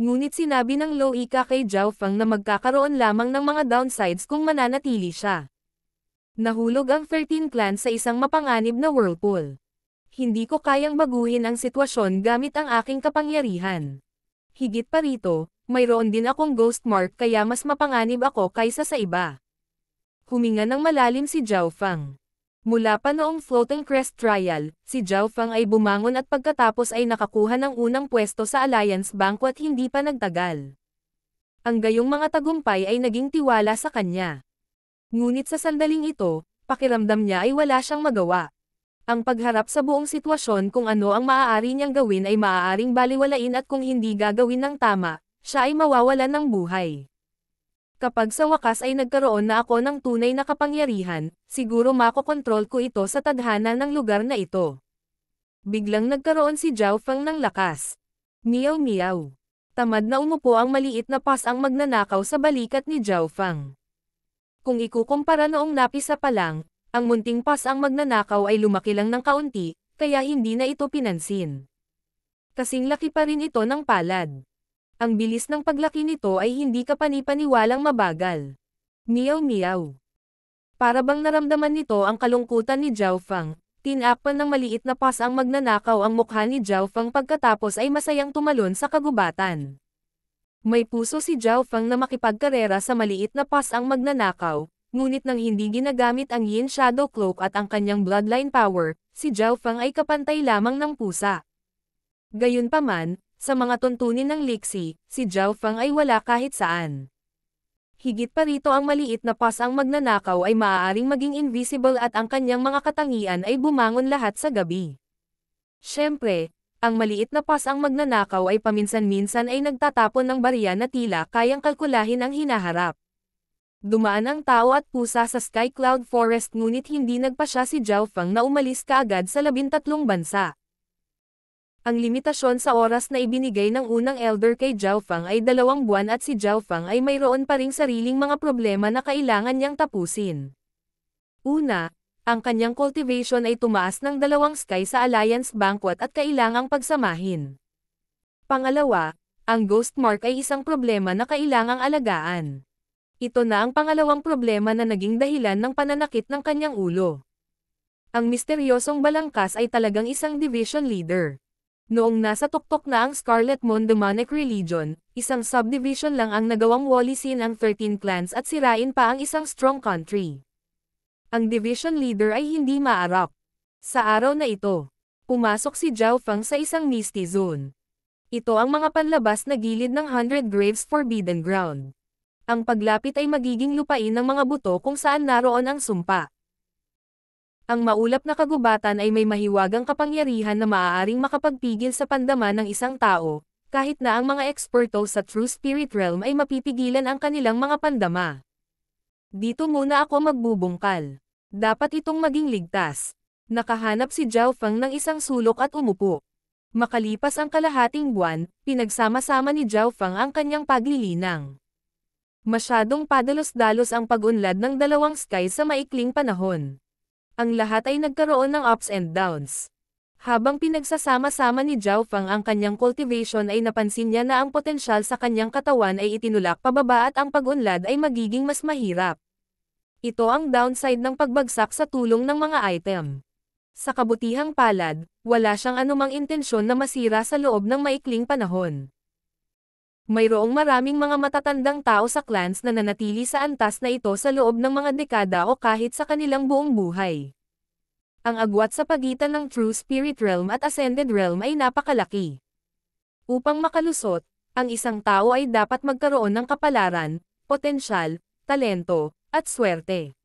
Ngunit sinabi ng Loika kay Zhao Feng na magkakaroon lamang ng mga downsides kung mananatili siya. Nahulog ang 13 Clan sa isang mapanganib na whirlpool. Hindi ko kayang baguhin ang sitwasyon gamit ang aking kapangyarihan. Higit pa rito, mayroon din akong ghost mark kaya mas mapanganib ako kaysa sa iba. Huminga ng malalim si Zhao Feng. Mula pa noong Floating Crest Trial, si Zhao Feng ay bumangon at pagkatapos ay nakakuha ng unang pwesto sa Alliance Banquet hindi pa nagtagal. Ang gayong mga tagumpay ay naging tiwala sa kanya. Ngunit sa sandaling ito, pakiramdam niya ay wala siyang magawa. Ang pagharap sa buong sitwasyon kung ano ang maaari niyang gawin ay maaaring baliwalain at kung hindi gagawin ng tama, siya ay mawawalan ng buhay. Kapag sa wakas ay nagkaroon na ako ng tunay na kapangyarihan, siguro makokontrol ko ito sa tadhana ng lugar na ito. Biglang nagkaroon si Zhao Feng ng lakas. Miyaw miyaw. Tamad na umupo ang maliit na pas ang magnanakaw sa balikat ni Zhao Feng. Kung ikukumpara noong napisa pa lang, ang munting pas ang magnanakaw ay lumaki lang ng kaunti, kaya hindi na ito pinansin. Kasing laki pa rin ito ng palad. Ang bilis ng paglaki nito ay hindi kapanipaniwalang mabagal. Miyaw miyaw. Para bang naramdaman nito ang kalungkutan ni Zhao Feng, tinakpan ng maliit na pas ang magnanakaw ang mukha ni Zhao Feng pagkatapos ay masayang tumalon sa kagubatan. May puso si Zhao Feng na makipagkarera sa maliit na pas ang magnanakaw, ngunit nang hindi ginagamit ang Yin Shadow Cloak at ang kanyang bloodline power, si Zhao Feng ay kapantay lamang ng pusa. Gayunpaman, sa mga tuntunin ng Lixi, si Zhao Feng ay wala kahit saan. Higit pa rito ang maliit na pas ang magnanakaw ay maaaring maging invisible at ang kanyang mga katangian ay bumangon lahat sa gabi. Siyempre, ang maliit na pas ang magnanakaw ay paminsan-minsan ay nagtatapon ng barya na tila kayang kalkulahin ang hinaharap. Dumaan ang tao at pusa sa Sky Cloud Forest ngunit hindi nagpasya si Zhao Feng na umalis kaagad sa 13 bansa. Ang limitasyon sa oras na ibinigay ng unang elder kay Zhao Feng ay 2 buwan at si Zhao Feng ay mayroon pa ring sariling mga problema na kailangan niyang tapusin. Una, ang kanyang cultivation ay tumaas ng 2 sky sa Alliance Banquet at kailangang pagsamahin. Pangalawa, ang ghost mark ay isang problema na kailangang alagaan. Ito na ang pangalawang problema na naging dahilan ng pananakit ng kanyang ulo. Ang misteryosong balangkas ay talagang isang division leader. Noong nasa tuktok na ang Scarlet Moon Demonic Religion, isang subdivision lang ang nagawang walisin ang 13 clans at sirain pa ang isang strong country. Ang division leader ay hindi maarap. Sa araw na ito, pumasok si Zhao Feng sa isang misty zone. Ito ang mga panlabas na gilid ng 100 Graves Forbidden Ground. Ang paglapit ay magiging lupain ng mga buto kung saan naroon ang sumpa. Ang maulap na kagubatan ay may mahiwagang kapangyarihan na maaaring makapagpigil sa pandama ng isang tao, kahit na ang mga eksperto sa True Spirit Realm ay mapipigilan ang kanilang mga pandama. Dito muna ako magbubungkal. Dapat itong maging ligtas. Nakahanap si Zhao Feng ng isang sulok at umupo. Makalipas ang kalahating buwan, pinagsama-sama ni Zhao Feng ang kanyang paglilinang. Masyadong padalos-dalos ang pag-unlad ng dalawang skies sa maikling panahon. Ang lahat ay nagkaroon ng ups and downs. Habang pinagsasama-sama ni Zhao Feng ang kanyang cultivation ay napansin niya na ang potensyal sa kanyang katawan ay itinulak pababa at ang pag-unlad ay magiging mas mahirap. Ito ang downside ng pagbagsak sa tulong ng mga item. Sa kabutihang palad, wala siyang anumang intensyon na masira sa loob ng maikling panahon. Mayroong maraming mga matatandang tao sa clans na nanatili sa antas na ito sa loob ng mga dekada o kahit sa kanilang buong buhay. Ang agwat sa pagitan ng True Spirit Realm at Ascended Realm ay napakalaki. Upang makalusot, ang isang tao ay dapat magkaroon ng kapalaran, potensyal, talento, at swerte.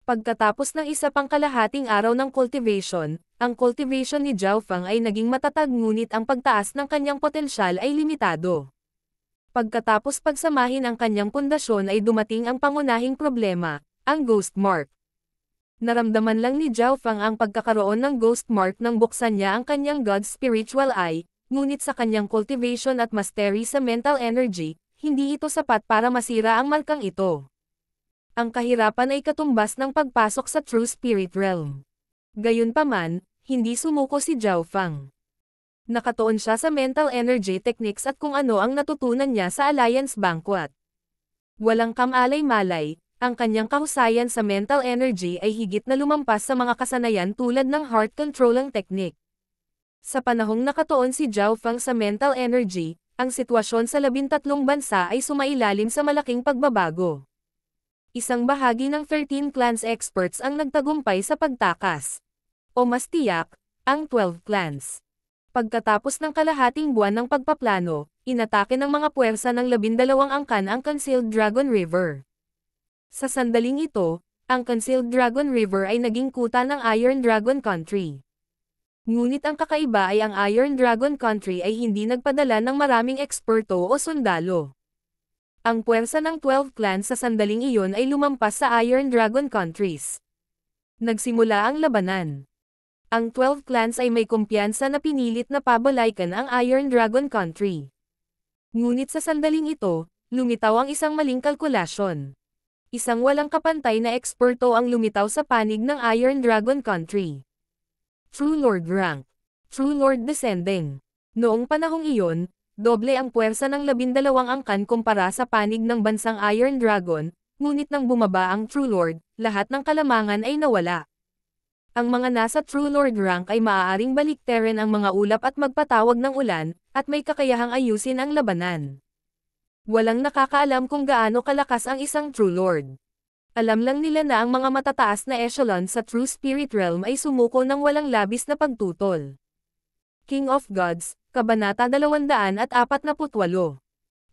Pagkatapos ng isa pang kalahating araw ng cultivation, ang cultivation ni Zhao Feng ay naging matatag ngunit ang pagtaas ng kanyang potensyal ay limitado. Pagkatapos pagsamahin ang kanyang pundasyon ay dumating ang pangunahing problema, ang Ghost Mark. Naramdaman lang ni Zhao Feng ang pagkakaroon ng Ghost Mark nang buksan niya ang kanyang God's Spiritual Eye, ngunit sa kanyang cultivation at mastery sa mental energy, hindi ito sapat para masira ang markang ito. Ang kahirapan ay katumbas ng pagpasok sa True Spirit Realm. Gayunpaman, hindi sumuko si Zhao Feng. Nakatuon siya sa mental energy techniques at kung ano ang natutunan niya sa Alliance Banquet. Walang kamalay-malay, ang kanyang kahusayan sa mental energy ay higit na lumampas sa mga kasanayan tulad ng heart controlling technique. Sa panahong nakatuon si Zhao Feng sa mental energy, ang sitwasyon sa 13 bansa ay sumailalim sa malaking pagbabago. Isang bahagi ng 13 clans experts ang nagtagumpay sa pagtakas. O mas tiyak, ang 12 clans. Pagkatapos ng kalahating buwan ng pagpaplano, inatake ng mga puwersa ng 12 angkan ang Concealed Dragon River. Sa sandaling ito, ang Concealed Dragon River ay naging kuta ng Iron Dragon Country. Ngunit ang kakaiba ay ang Iron Dragon Country ay hindi nagpadala ng maraming eksperto o sundalo. Ang puwersa ng 12 clans sa sandaling iyon ay lumampas sa Iron Dragon Countries. Nagsimula ang labanan. Ang 12 clans ay may kumpiyansa na pinilit na pabalaykan ang Iron Dragon Country. Ngunit sa sandaling ito, lumitaw ang isang maling kalkulasyon. Isang walang kapantay na eksperto ang lumitaw sa panig ng Iron Dragon Country. True Lord Rank. True Lord Descending. Noong panahong iyon, doble ang puwersa ng 12 angkan kumpara sa panig ng bansang Iron Dragon, ngunit nang bumaba ang True Lord, lahat ng kalamangan ay nawala. Ang mga nasa True Lord rank ay maaaring baliktarin ang mga ulap at magpatawag ng ulan, at may kakayahang ayusin ang labanan. Walang nakakaalam kung gaano kalakas ang isang True Lord. Alam lang nila na ang mga matataas na echelon sa True Spirit Realm ay sumuko ng walang labis na pagtutol. King of Gods, Kabanata 248.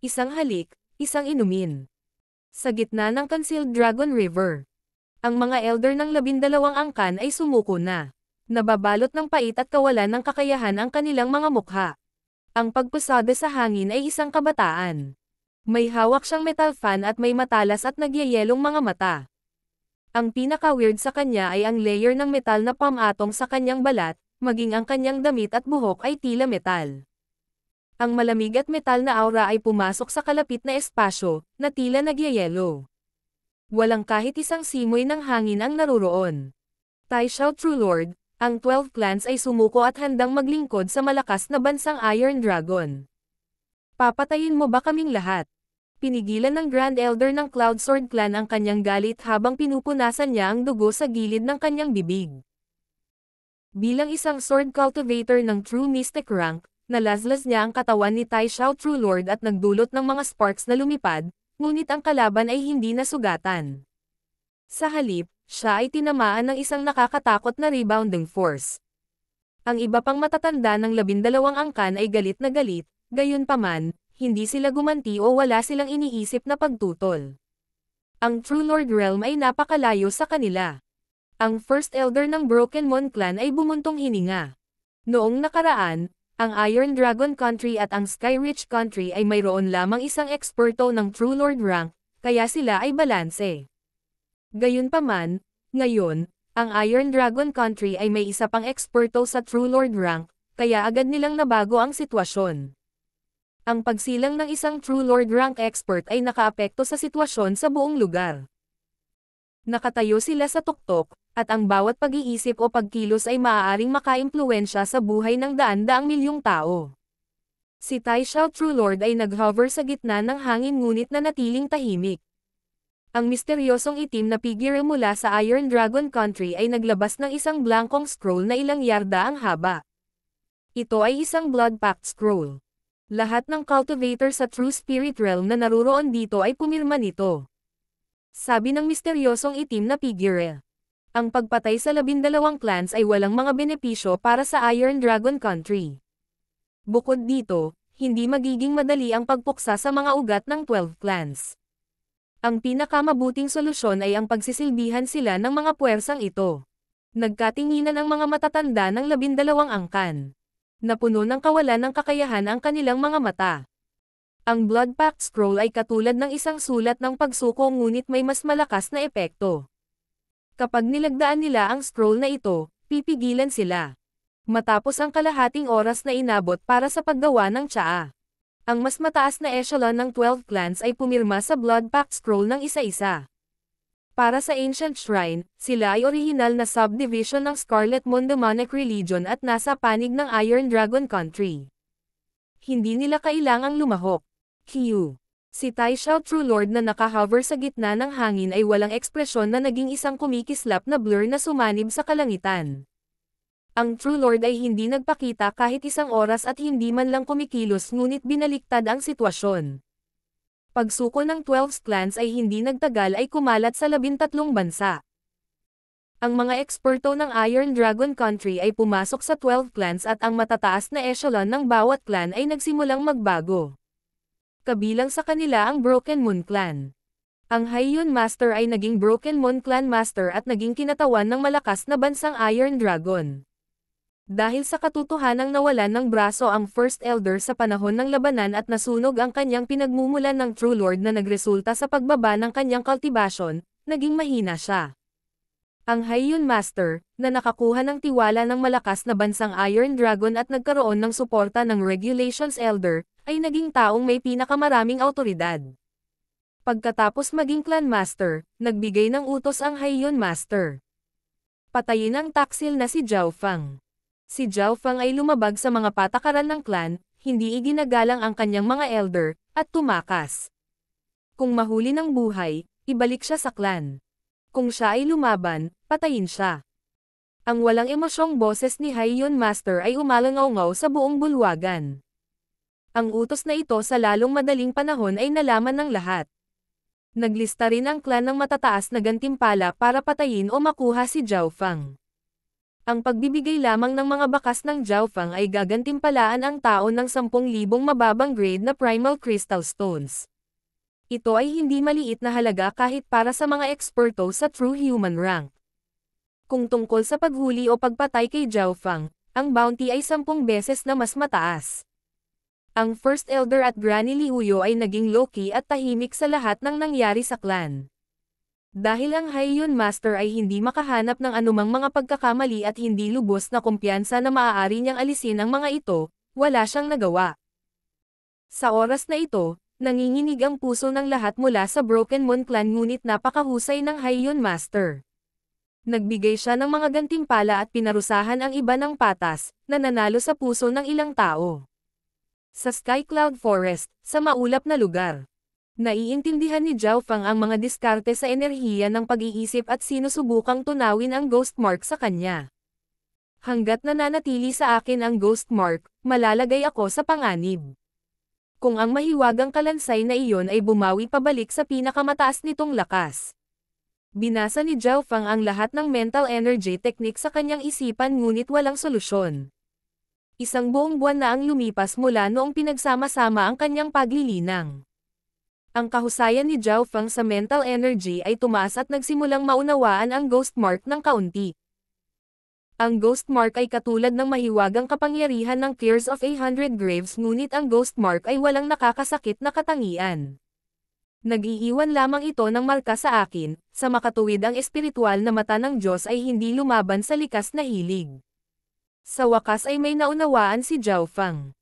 Isang halik, isang inumin. Sa gitna ng Concealed Dragon River. Ang mga elder ng 12 angkan ay sumuko na. Nababalot ng pait at kawalan ng kakayahan ang kanilang mga mukha. Ang pagpusada sa hangin ay isang kabataan. May hawak siyang metal fan at may matalas at nagyayelong mga mata. Ang pinaka-weird sa kanya ay ang layer ng metal na pamatong sa kanyang balat, maging ang kanyang damit at buhok ay tila metal. Ang malamig at metal na aura ay pumasok sa kalapit na espasyo, na tila nagyayelo. Walang kahit isang simoy ng hangin ang naruroon. Taishao True Lord, ang 12 clans ay sumuko at handang maglingkod sa malakas na bansang Iron Dragon. Papatayin mo ba kaming lahat? Pinigilan ng Grand Elder ng Cloud Sword Clan ang kanyang galit habang pinupunasan niya ang dugo sa gilid ng kanyang bibig. Bilang isang sword cultivator ng True Mystic rank, nalaslas niya ang katawan ni Tai Xiao True Lord at nagdulot ng mga sparks na lumipad, ngunit ang kalaban ay hindi nasugatan. Sa halip, siya ay tinamaan ng isang nakakatakot na rebounding force. Ang iba pang matatanda ng 12 angkan ay galit na galit, gayunpaman, hindi sila gumanti o wala silang iniisip na pagtutol. Ang True Lord Realm ay napakalayo sa kanila. Ang First Elder ng Broken Moon Clan ay bumuntong hininga. Noong nakaraan, ang Iron Dragon Country at ang Sky Rich Country ay mayroon lamang isang eksperto ng True Lord rank, kaya sila ay balanse. Gayunpaman, ngayon, ang Iron Dragon Country ay may isa pang eksperto sa True Lord rank, kaya agad nilang nabago ang sitwasyon. Ang pagsilang ng isang True Lord rank expert ay nakaapekto sa sitwasyon sa buong lugar. Nakatayo sila sa tuktok, at ang bawat pag-iisip o pagkilos ay maaaring makaimpluwensya sa buhay ng daan-daang milyong tao. Si Tai Xiao True Lord ay nag-hover sa gitna ng hangin ngunit nanatiling tahimik. Ang misteryosong itim na figure mula sa Iron Dragon Country ay naglabas ng isang blankong scroll na ilang yarda ang haba. Ito ay isang blood-pact scroll. Lahat ng cultivator sa True Spirit Realm na naruroon dito ay pumirma nito. Sabi ng misteryosong itim na figure. Ang pagpatay sa 12 clans ay walang mga benepisyo para sa Iron Dragon Country. Bukod dito, hindi magiging madali ang pagpuksa sa mga ugat ng 12 clans. Ang pinakamabuting solusyon ay ang pagsisilbihan sila ng mga puwersang ito. Nagkatinginan ang mga matatanda ng 12 angkan. Napuno ng kawalan ng kakayahan ang kanilang mga mata. Ang Blood Pact Scroll ay katulad ng isang sulat ng pagsuko ngunit may mas malakas na epekto. Kapag nilagdaan nila ang scroll na ito, pipigilan sila. Matapos ang kalahating oras na inabot para sa paggawa ng tsaa. Ang mas mataas na echelon ng 12 clans ay pumirma sa Blood Pact Scroll ng isa-isa. Para sa Ancient Shrine, sila ay orihinal na subdivision ng Scarlet Moon Demonic Religion at nasa panig ng Iron Dragon Country. Hindi nila kailangang lumahok. Q. Si Tai Xiao True Lord na nakahover sa gitna ng hangin ay walang ekspresyon na naging isang kumikislap na blur na sumanib sa kalangitan. Ang True Lord ay hindi nagpakita kahit isang oras at hindi man lang kumikilos ngunit binaliktad ang sitwasyon. Pagsuko ng 12 clans ay hindi nagtagal ay kumalat sa 13 bansa. Ang mga eksperto ng Iron Dragon Country ay pumasok sa 12 clans at ang matataas na echelon ng bawat clan ay nagsimulang magbago. Kabilang sa kanila ang Broken Moon Clan. Ang Haiyun Master ay naging Broken Moon Clan Master at naging kinatawan ng malakas na bansang Iron Dragon. Dahil sa katotohanang nawalan ng braso ang First Elder sa panahon ng labanan at nasunog ang kanyang pinagmumulan ng True Lord na nagresulta sa pagbaba ng kanyang kultibasyon, naging mahina siya. Ang Haiyun Master, na nakakuha ng tiwala ng malakas na bansang Iron Dragon at nagkaroon ng suporta ng Regulations Elder, ay naging taong may pinakamaraming awtoridad. Pagkatapos maging Clan Master, nagbigay ng utos ang Haiyun Master. Patayin ang taksil na si Zhao Fang. Si Zhao Fang ay lumabag sa mga patakaran ng clan, hindi iginagalang ang kanyang mga elder, at tumakas. Kung mahuli ng buhay, ibalik siya sa clan. Kung siya ay lumaban, patayin siya. Ang walang emosyong boses ni Haiyun Master ay umalangaw-ngaw sa buong bulwagan. Ang utos na ito sa lalong madaling panahon ay nalaman ng lahat. Naglista rin ang clan ng matataas na gantimpala para patayin o makuha si Zhao Fang. Ang pagbibigay lamang ng mga bakas ng Zhao Fang ay gagantimpalaan ang tao ng 10,000 mababang grade na Primal Crystal Stones. Ito ay hindi maliit na halaga kahit para sa mga eksperto sa True Human rank. Kung tungkol sa paghuli o pagpatay kay Zhao Fang, ang bounty ay 10 beses na mas mataas. Ang First Elder at Granny Liuyo ay naging low-key at tahimik sa lahat ng nangyari sa clan. Dahil ang Haiyun Master ay hindi makahanap ng anumang mga pagkakamali at hindi lubos na kumpiyansa na maaari niyang alisin ang mga ito, wala siyang nagawa. Sa oras na ito, nanginginig ang puso ng lahat mula sa Broken Moon Clan ngunit napakahusay ng Haiyun Master. Nagbigay siya ng mga gantimpala at pinarusahan ang iba ng patas, na nanalo sa puso ng ilang tao. Sa Sky Cloud Forest, sa maulap na lugar. Naiintindihan ni Zhao Fang ang mga diskarte sa enerhiya ng pag-iisip at sinusubukang tunawin ang ghost mark sa kanya. Hanggat nananatili sa akin ang ghost mark, malalagay ako sa panganib. Kung ang mahiwagang kalansay na iyon ay bumawi pabalik sa pinakamataas nitong lakas. Binasa ni Zhao Fang ang lahat ng mental energy technique sa kanyang isipan ngunit walang solusyon. Isang buong buwan na ang lumipas mula noong pinagsama-sama ang kanyang paglilinang. Ang kahusayan ni Zhao Fang sa mental energy ay tumaas at nagsimulang maunawaan ang ghost mark ng kaunti. Ang ghost mark ay katulad ng mahiwagang kapangyarihan ng Tears of 100 Graves ngunit ang ghost mark ay walang nakakasakit na katangian. Nag-iiwan lamang ito ng marka sa akin, sa makatuwid ang espiritual na mata ng Diyos ay hindi lumaban sa likas na hilig. Sa wakas ay may naunawaan si Zhao Fang.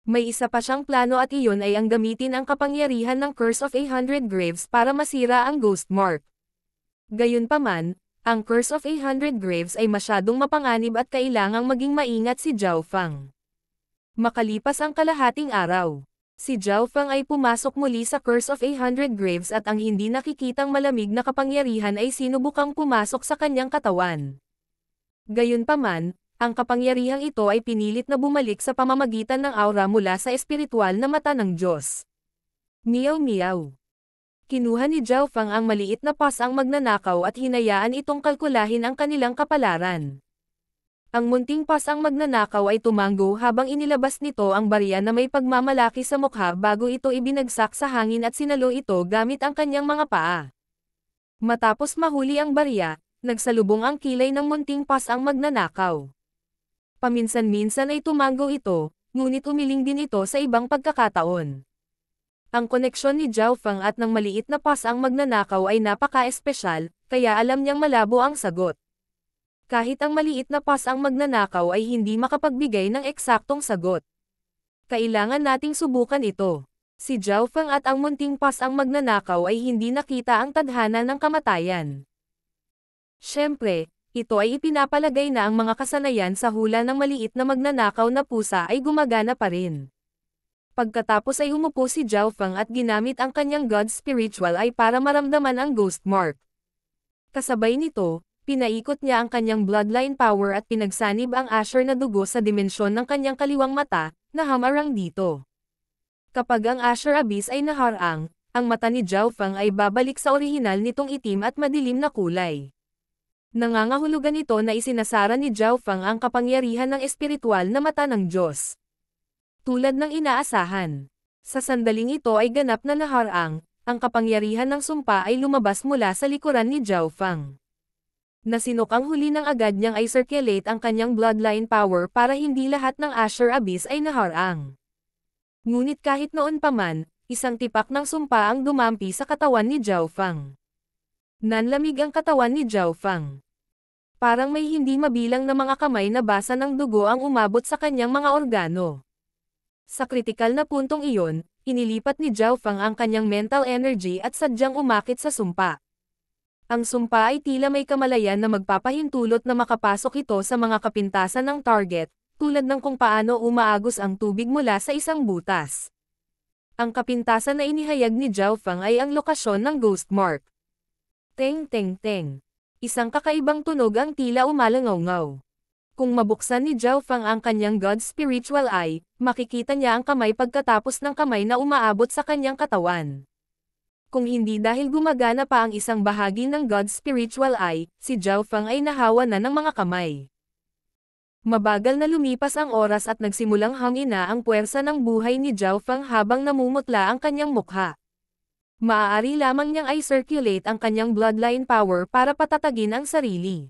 May isa pa siyang plano at iyon ay ang gamitin ang kapangyarihan ng Curse of 100 Graves para masira ang ghost mark. Gayunpaman, ang Curse of 100 Graves ay masyadong mapanganib at kailangang maging maingat si Zhao Fang. Makalipas ang kalahating araw, si Zhao Fang ay pumasok muli sa Curse of 100 Graves at ang hindi nakikitang malamig na kapangyarihan ay sinubukang pumasok sa kanyang katawan. Gayunpaman, ang kapangyarihang ito ay pinilit na bumalik sa pamamagitan ng aura mula sa espiritual na mata ng Diyos. Meow meow. Kinuha ni Zhao Fang ang maliit na pasang magnanakaw at hinayaan itong kalkulahin ang kanilang kapalaran. Ang munting pasang magnanakaw ay tumango habang inilabas nito ang barya na may pagmamalaki sa mukha bago ito ibinagsak sa hangin at sinalo ito gamit ang kanyang mga paa. Matapos mahuli ang barya, nagsalubong ang kilay ng munting pasang magnanakaw. Paminsan-minsan ay tumango ito, ngunit umiling din ito sa ibang pagkakataon. Ang koneksyon ni Zhao Fang at ng maliit na pasang magnanakaw ay napaka-espesyal, kaya alam niyang malabo ang sagot. Kahit ang maliit na pasang magnanakaw ay hindi makapagbigay ng eksaktong sagot. Kailangan nating subukan ito. Si Zhao Fang at ang munting pasang magnanakaw ay hindi nakita ang tadhana ng kamatayan. Siyempre, ito ay ipinapalagay na ang mga kasanayan sa hula ng maliit na magnanakaw na pusa ay gumagana pa rin. Pagkatapos ay umupo si Zhao Fang at ginamit ang kanyang God Spiritual Eye para maramdaman ang ghost mark. Kasabay nito, pinaikot niya ang kanyang bloodline power at pinagsanib ang Asher na dugo sa dimensyon ng kanyang kaliwang mata, na hamarang dito. Kapag ang Asher Abyss ay naharang, ang mata ni Zhao Fang ay babalik sa orihinal nitong itim at madilim na kulay. Nangangahulugan ito na isinasara ni Zhao Fang ang kapangyarihan ng espiritual na mata ng Diyos. Tulad ng inaasahan. Sa sandaling ito ay ganap na naharang, ang kapangyarihan ng sumpa ay lumabas mula sa likuran ni Zhao Fang. Nasinukang huli ng agad niyang ay circulate ang kanyang bloodline power para hindi lahat ng Asher Abyss ay naharang. Ngunit kahit noon pa man, isang tipak ng sumpa ang dumampi sa katawan ni Zhao Fang. Nanlamig ang katawan ni Zhao Fang. Parang may hindi mabilang na mga kamay na basa ng dugo ang umabot sa kanyang mga organo. Sa kritikal na puntong iyon, inilipat ni Zhao Fang ang kanyang mental energy at sadyang umakit sa sumpa. Ang sumpa ay tila may kamalayan na magpapahintulot na makapasok ito sa mga kapintasan ng target, tulad ng kung paano umaagos ang tubig mula sa isang butas. Ang kapintasan na inihayag ni Zhao Fang ay ang lokasyon ng ghost mark. Teng teng teng. Isang kakaibang tunog ang tila umalangaw-ngaw. Kung mabuksan ni Zhao Fang ang kanyang God Spiritual Eye, makikita niya ang kamay pagkatapos ng kamay na umaabot sa kanyang katawan. Kung hindi dahil gumagana pa ang isang bahagi ng God Spiritual Eye, si Zhao Fang ay nahawa na ng mga kamay. Mabagal na lumipas ang oras at nagsimulang hangina ang puwersa ng buhay ni Zhao Fang habang namumutla ang kanyang mukha. Maaari lamang niyang i-circulate ang kanyang bloodline power para patatagin ang sarili.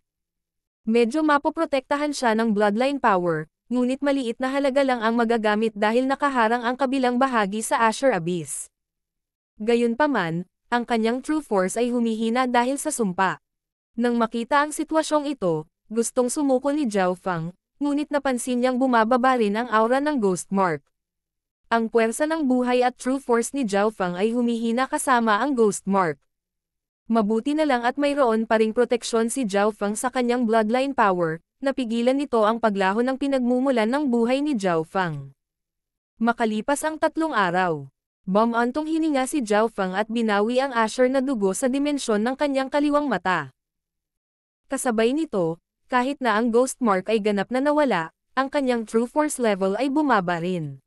Medyo mapoprotektahan siya ng bloodline power, ngunit maliit na halaga lang ang magagamit dahil nakaharang ang kabilang bahagi sa Asher Abyss. Gayunpaman, ang kanyang true force ay humihina dahil sa sumpa. Nang makita ang sitwasyong ito, gustong sumuko ni Zhao Fang, ngunit napansin niyang bumababa rin ang aura ng ghost mark. Ang puwersa ng buhay at true force ni Zhao Fang ay humihina kasama ang ghost mark. Mabuti na lang at mayroon pa ring proteksyon si Zhao Fang sa kanyang bloodline power, napigilan nito ang paglaho ng pinagmumulan ng buhay ni Zhao Fang. Makalipas ang 3 araw, Bumantong hininga si Zhao Feng at binawi ang Asher na dugo sa dimensyon ng kanyang kaliwang mata. Kasabay nito, kahit na ang ghost mark ay ganap na nawala, ang kanyang true force level ay bumaba rin.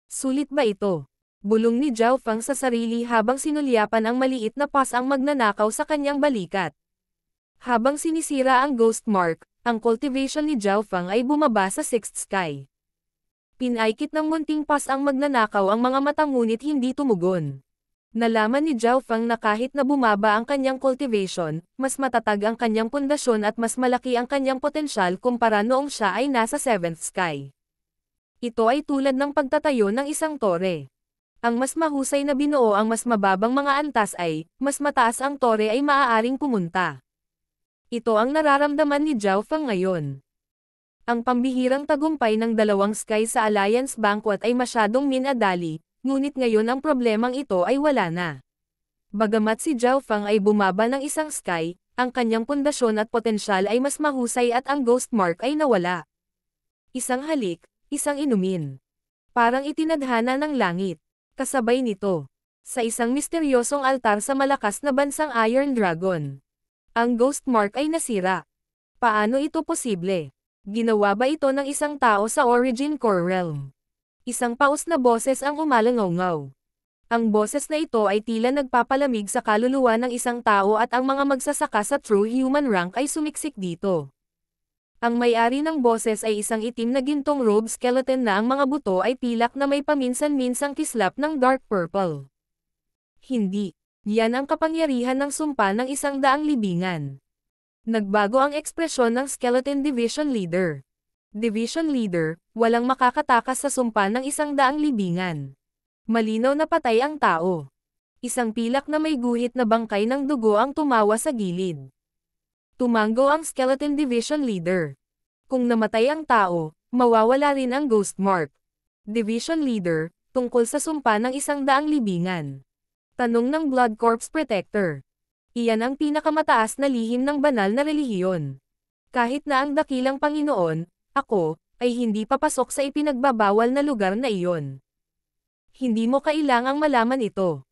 Sulit ba ito? Bulong ni Zhao Feng sa sarili habang sinulyapan ang maliit na pasang magnanakaw sa kanyang balikat. Habang sinisira ang ghost mark, ang cultivation ni Zhao Feng ay bumaba sa sixth sky. Pinaikit ng munting pas ang magnanakaw ang mga mata ngunit hindi tumugon. Nalaman ni Zhao Feng na kahit na bumaba ang kanyang cultivation, mas matatag ang kanyang pundasyon at mas malaki ang kanyang potensyal kumpara noong siya ay nasa seventh sky. Ito ay tulad ng pagtatayo ng isang tore. Ang mas mahusay na binuo ang mas mababang mga antas ay, mas mataas ang tore ay maaaring pumunta. Ito ang nararamdaman ni Zhao Feng ngayon. Ang pambihirang tagumpay ng dalawang sky sa Alliance Banquet ay masyadong minadali, ngunit ngayon ang problemang ito ay wala na. Bagamat si Zhao Feng ay bumaba ng isang sky, ang kanyang pundasyon at potensyal ay mas mahusay at ang ghost mark ay nawala. Isang halik, isang inumin. Parang itinadhana ng langit. Kasabay nito, sa isang misteryosong altar sa malakas na bansang Iron Dragon. Ang ghost mark ay nasira. Paano ito posible? Ginawa ba ito ng isang tao sa Origin Core Realm? Isang paus na boses ang umalangaw-ngaw. Ang boses na ito ay tila nagpapalamig sa kaluluwa ng isang tao at ang mga magsasaka sa True Human rank ay sumiksik dito. Ang may-ari ng boses ay isang itim na gintong robe skeleton na ang mga buto ay pilak na may paminsan-minsang kislap ng dark purple. Hindi. Yan ang kapangyarihan ng sumpa ng 100 libingan. Nagbago ang ekspresyon ng Skeleton Division Leader. Division Leader, walang makakatakas sa sumpa ng 100 libingan. Malinaw na patay ang tao. Isang pilak na may guhit na bangkay ng dugo ang tumawa sa gilid. Tumango ang Skeleton Division Leader. Kung namatay ang tao, mawawala rin ang ghost mark. Division Leader, tungkol sa sumpa ng 100 libingan. Tanong ng Blood Corps Protector. Iyan ang pinakamataas na lihim ng banal na relihiyon. Kahit na ang dakilang Panginoon, ako, ay hindi papasok sa ipinagbabawal na lugar na iyon. Hindi mo kailangang malaman ito.